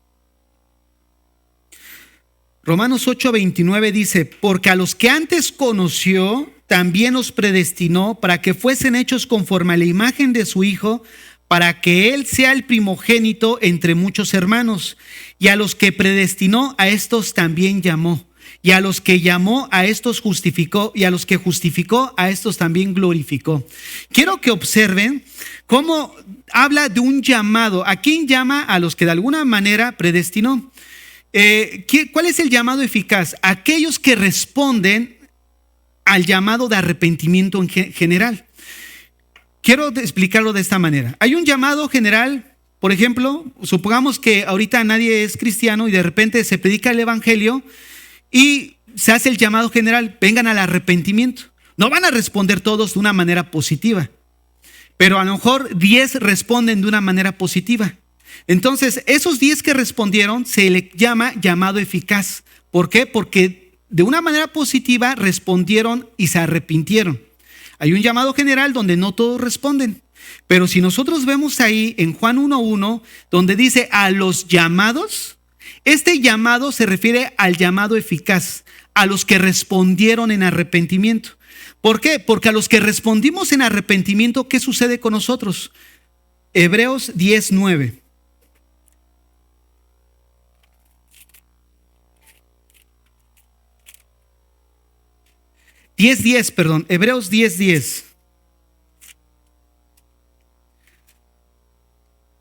Romanos 8:29 dice, porque a los que antes conoció, también los predestinó para que fuesen hechos conforme a la imagen de su Hijo, para que Él sea el primogénito entre muchos hermanos. Y a los que predestinó, a estos también llamó. Y a los que llamó, a estos justificó. Y a los que justificó, a estos también glorificó. Quiero que observen cómo habla de un llamado. ¿A quién llama? A los que de alguna manera predestinó. ¿Cuál es el llamado eficaz? Aquellos que responden al llamado de arrepentimiento en general. Quiero explicarlo de esta manera. Hay un llamado general por ejemplo, supongamos que ahorita nadie es cristiano y de repente se predica el evangelio y se hace el llamado general, vengan al arrepentimiento. No van a responder todos de una manera positiva, pero a lo mejor 10 responden de una manera positiva. Entonces, esos 10 que respondieron se le llama llamado eficaz. ¿Por qué? Porque de una manera positiva respondieron y se arrepintieron. Hay un llamado general donde no todos responden. Pero si nosotros vemos ahí en Juan 1:1, donde dice a los llamados, este llamado se refiere al llamado eficaz, a los que respondieron en arrepentimiento. ¿Por qué? Porque a los que respondimos en arrepentimiento, ¿qué sucede con nosotros? Hebreos 10:9. Hebreos 10:10.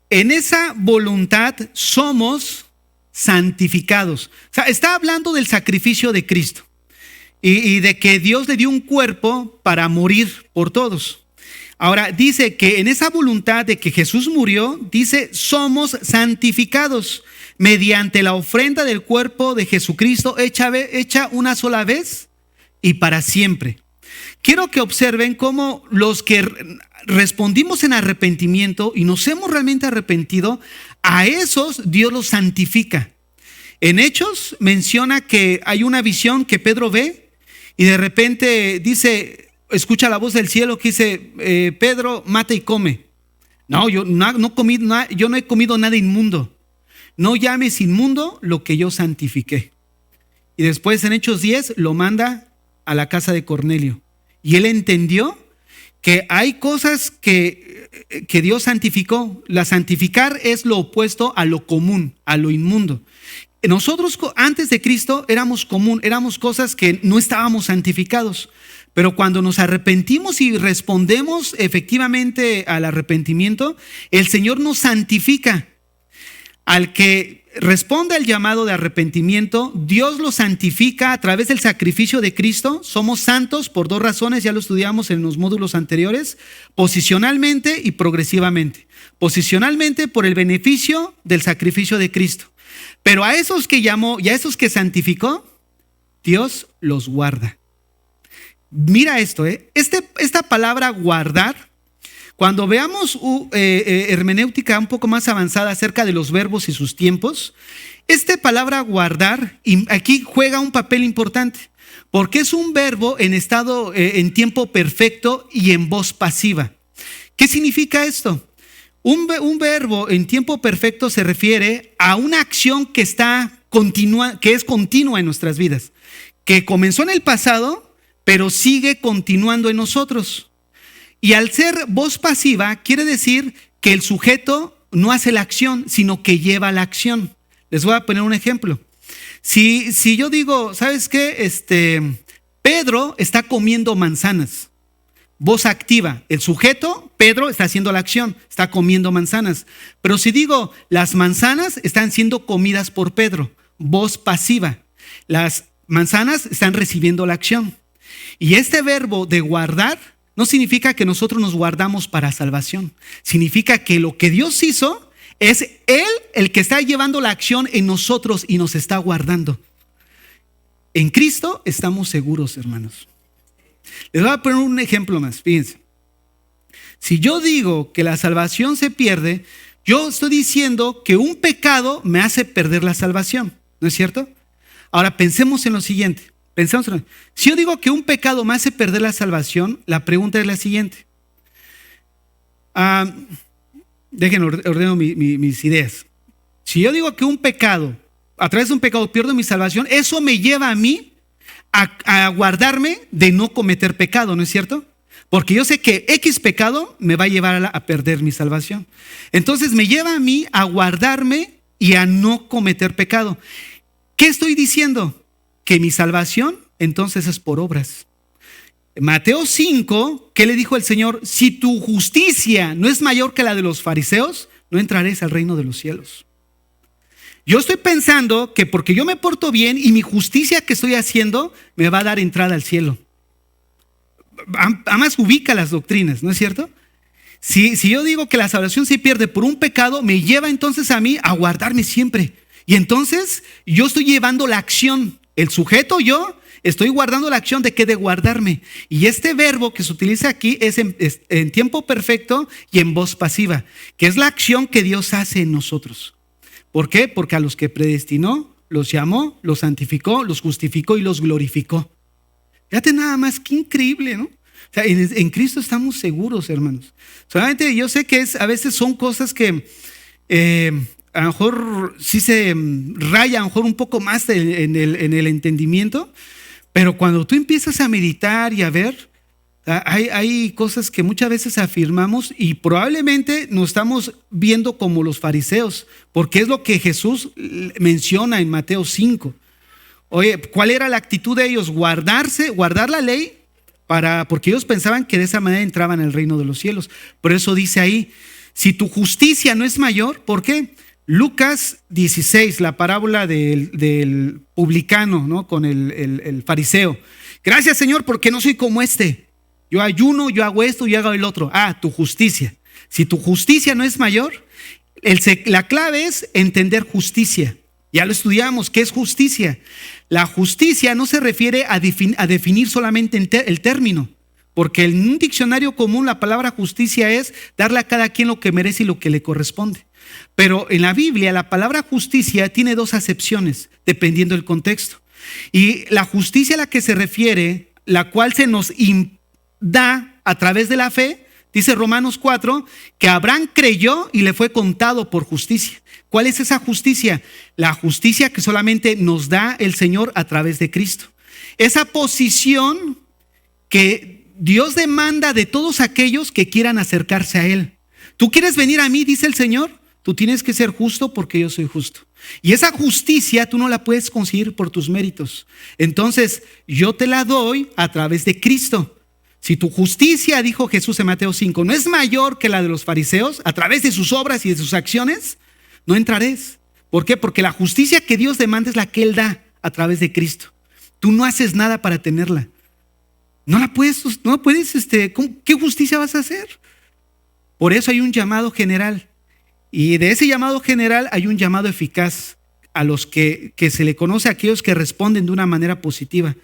En esa voluntad somos santificados. O sea, está hablando del sacrificio de Cristo y de que Dios le dio un cuerpo para morir por todos. Ahora dice que en esa voluntad de que Jesús murió, dice, somos santificados mediante la ofrenda del cuerpo de Jesucristo hecha una sola vez y para siempre. Quiero que observen cómo los que respondimos en arrepentimiento y nos hemos realmente arrepentido, a esos Dios los santifica. En Hechos menciona que hay una visión que Pedro ve y de repente dice, escucha la voz del cielo que dice, Pedro, mata y come. No, yo no he comido nada inmundo. No llames inmundo lo que yo santifiqué. Y después en Hechos 10 lo manda a la casa de Cornelio. Y él entendió que hay cosas que Dios santificó. La santificar es lo opuesto a lo común, a lo inmundo. Nosotros antes de Cristo éramos común, éramos cosas que no estábamos santificados. Pero cuando nos arrepentimos y respondemos efectivamente al arrepentimiento, el Señor nos santifica. Al que responde al llamado de arrepentimiento, Dios lo santifica a través del sacrificio de Cristo. Somos santos por 2 razones, ya lo estudiamos en los módulos anteriores, posicionalmente y progresivamente. Posicionalmente por el beneficio del sacrificio de Cristo. Pero a esos que llamó y a esos que santificó, Dios los guarda. Mira esto, esta palabra guardar, cuando veamos hermenéutica un poco más avanzada acerca de los verbos y sus tiempos, esta palabra guardar aquí juega un papel importante, porque es un verbo en tiempo perfecto y en voz pasiva. ¿Qué significa esto? Un verbo en tiempo perfecto se refiere a una acción que es continua en nuestras vidas, que comenzó en el pasado, pero sigue continuando en nosotros. Y al ser voz pasiva, quiere decir que el sujeto no hace la acción, sino que lleva la acción. Les voy a poner un ejemplo. Si yo digo, ¿sabes qué? Pedro está comiendo manzanas. Voz activa. El sujeto, Pedro, está haciendo la acción, está comiendo manzanas. Pero si digo, las manzanas están siendo comidas por Pedro. Voz pasiva. Las manzanas están recibiendo la acción. Y este verbo de guardar no significa que nosotros nos guardamos para salvación. Significa que lo que Dios hizo es Él el que está llevando la acción en nosotros y nos está guardando. En Cristo estamos seguros, hermanos. Les voy a poner un ejemplo más. Fíjense. Si yo digo que la salvación se pierde, yo estoy diciendo que un pecado me hace perder la salvación. ¿No es cierto? Ahora pensemos en lo siguiente. Si yo digo que un pecado me hace perder la salvación, la pregunta es la siguiente. Déjenme ordeno mis ideas. Si yo digo que a través de un pecado pierdo mi salvación, eso me lleva a mí a guardarme de no cometer pecado, ¿no es cierto? Porque yo sé que X pecado me va a llevar a perder mi salvación. Entonces me lleva a mí a guardarme y a no cometer pecado. ¿Qué estoy diciendo? Que mi salvación entonces es por obras. Mateo 5, ¿qué le dijo el Señor? Si tu justicia no es mayor que la de los fariseos, no entraréis al reino de los cielos. Yo estoy pensando que porque yo me porto bien y mi justicia que estoy haciendo me va a dar entrada al cielo. Además ubica las doctrinas, ¿no es cierto? Si yo digo que la salvación se pierde por un pecado, me lleva entonces a mí a guardarme siempre. Y entonces yo estoy llevando la acción. El sujeto, yo, estoy guardando la acción de que de guardarme. Y este verbo que se utiliza aquí es en tiempo perfecto y en voz pasiva, que es la acción que Dios hace en nosotros. ¿Por qué? Porque a los que predestinó, los llamó, los santificó, los justificó y los glorificó. Fíjate nada más, qué increíble, ¿no? O sea, en Cristo estamos seguros, hermanos. Solamente yo sé que a veces son cosas que a lo mejor sí se raya a lo mejor un poco más en el entendimiento, pero cuando tú empiezas a meditar y a ver, hay cosas que muchas veces afirmamos y probablemente nos estamos viendo como los fariseos, porque es lo que Jesús menciona en Mateo 5. Oye, ¿cuál era la actitud de ellos? Guardar la ley, porque ellos pensaban que de esa manera entraban al reino de los cielos. Por eso dice ahí, si tu justicia no es mayor, ¿por qué? Lucas 16, la parábola del publicano, ¿no? Con el fariseo. Gracias, Señor, porque no soy como este. Yo ayuno, yo hago esto, yo hago el otro. Tu justicia. Si tu justicia no es mayor, la clave es entender justicia. Ya lo estudiamos, ¿qué es justicia? La justicia no se refiere a definir solamente el término, porque en un diccionario común la palabra justicia es darle a cada quien lo que merece y lo que le corresponde. Pero en la Biblia la palabra justicia tiene dos acepciones, dependiendo del contexto. Y la justicia a la que se refiere, la cual se nos da a través de la fe, dice Romanos 4, que Abraham creyó y le fue contado por justicia. ¿Cuál es esa justicia? La justicia que solamente nos da el Señor a través de Cristo. Esa posición que Dios demanda de todos aquellos que quieran acercarse a Él. ¿Tú quieres venir a mí?, dice el Señor. Tú tienes que ser justo porque yo soy justo. Y esa justicia tú no la puedes conseguir por tus méritos. Entonces yo te la doy a través de Cristo. Si tu justicia, dijo Jesús en Mateo 5, no es mayor que la de los fariseos, a través de sus obras y de sus acciones, no entrarás. ¿Por qué? Porque la justicia que Dios demanda es la que Él da a través de Cristo. Tú no haces nada para tenerla. No la puedes, ¿qué justicia vas a hacer? Por eso hay un llamado general. Y de ese llamado general hay un llamado eficaz a los que se le conoce a aquellos que responden de una manera positiva.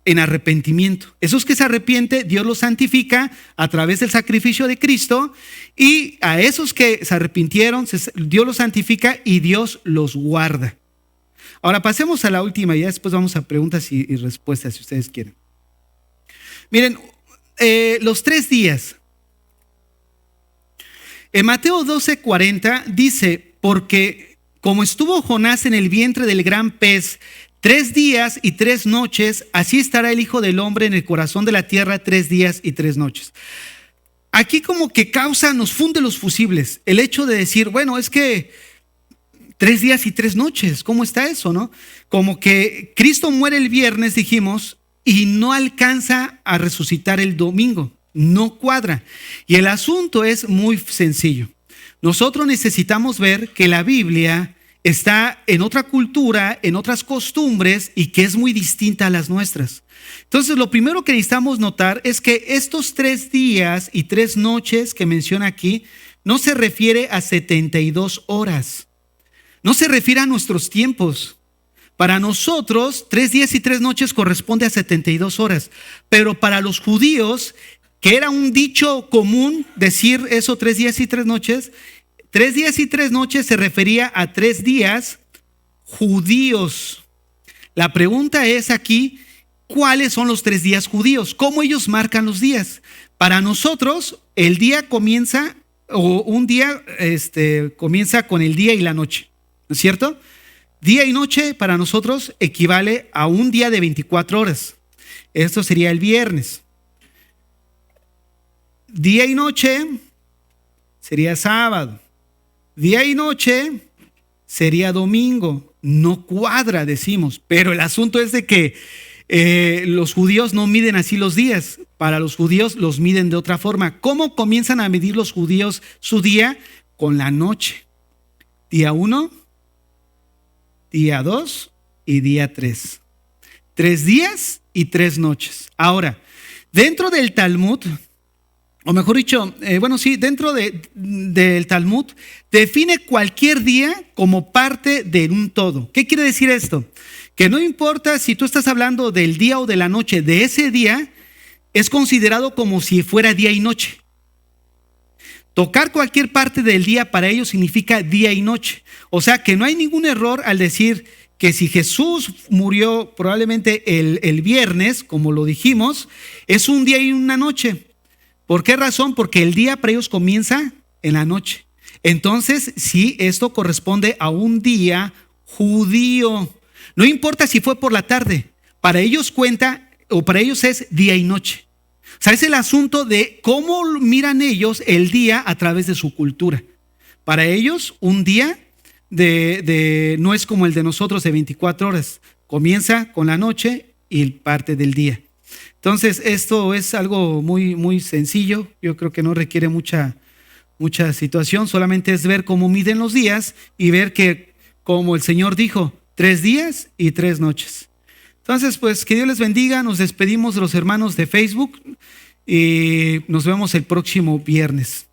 En arrepentimiento. Esos que se arrepienten, Dios los santifica a través del sacrificio de Cristo, y a esos que se arrepintieron, Dios los santifica y Dios los guarda. Ahora pasemos a la última y ya después vamos a preguntas y respuestas si ustedes quieren. Miren, los 3 días. En Mateo 12:40 dice, porque como estuvo Jonás en el vientre del gran pez 3 días y 3 noches, así estará el Hijo del Hombre en el corazón de la tierra 3 días y 3 noches. Aquí como que nos funde los fusibles el hecho de decir, bueno, es que 3 días y 3 noches, ¿cómo está eso, no? Como que Cristo muere el viernes, dijimos, y no alcanza a resucitar el domingo, no cuadra. Y el asunto es muy sencillo. Nosotros necesitamos ver que la Biblia está en otra cultura, en otras costumbres y que es muy distinta a las nuestras. Entonces, lo primero que necesitamos notar es que estos 3 días y 3 noches que menciona aquí no se refiere a 72 horas. No se refiere a nuestros tiempos. Para nosotros, 3 días y 3 noches corresponde a 72 horas. Pero para los judíos, que era un dicho común decir eso 3 días y 3 noches, 3 días y 3 noches se refería a 3 días judíos. La pregunta es aquí, ¿cuáles son los 3 días judíos? ¿Cómo ellos marcan los días? Para nosotros, el día comienza, o un día comienza con el día y la noche, ¿no es cierto? Día y noche para nosotros equivale a un día de 24 horas. Esto sería el viernes. Día y noche sería sábado. Día y noche sería domingo. No cuadra, decimos. Pero el asunto es de que los judíos no miden así los días. Para los judíos los miden de otra forma. ¿Cómo comienzan a medir los judíos su día? Con la noche. Día 1, día 2 y día 3. 3 días y 3 noches. Ahora, dentro del Talmud, o mejor dicho, dentro del Talmud, define cualquier día como parte de un todo. ¿Qué quiere decir esto? Que no importa si tú estás hablando del día o de la noche, de ese día es considerado como si fuera día y noche. Tocar cualquier parte del día para ellos significa día y noche. O sea que no hay ningún error al decir que si Jesús murió probablemente el viernes, como lo dijimos, es un día y una noche. ¿Por qué razón? Porque el día para ellos comienza en la noche. Entonces, sí, esto corresponde a un día judío. No importa si fue por la tarde, para ellos cuenta, o para ellos es día y noche. O sea, es el asunto de cómo miran ellos el día a través de su cultura. Para ellos, un día no es como el de nosotros de 24 horas. Comienza con la noche y parte del día. Entonces, esto es algo muy, muy sencillo. Yo creo que no requiere mucha situación. Solamente es ver cómo miden los días y ver que, como el Señor dijo, 3 días y 3 noches. Entonces, pues que Dios les bendiga. Nos despedimos de los hermanos de Facebook y nos vemos el próximo viernes.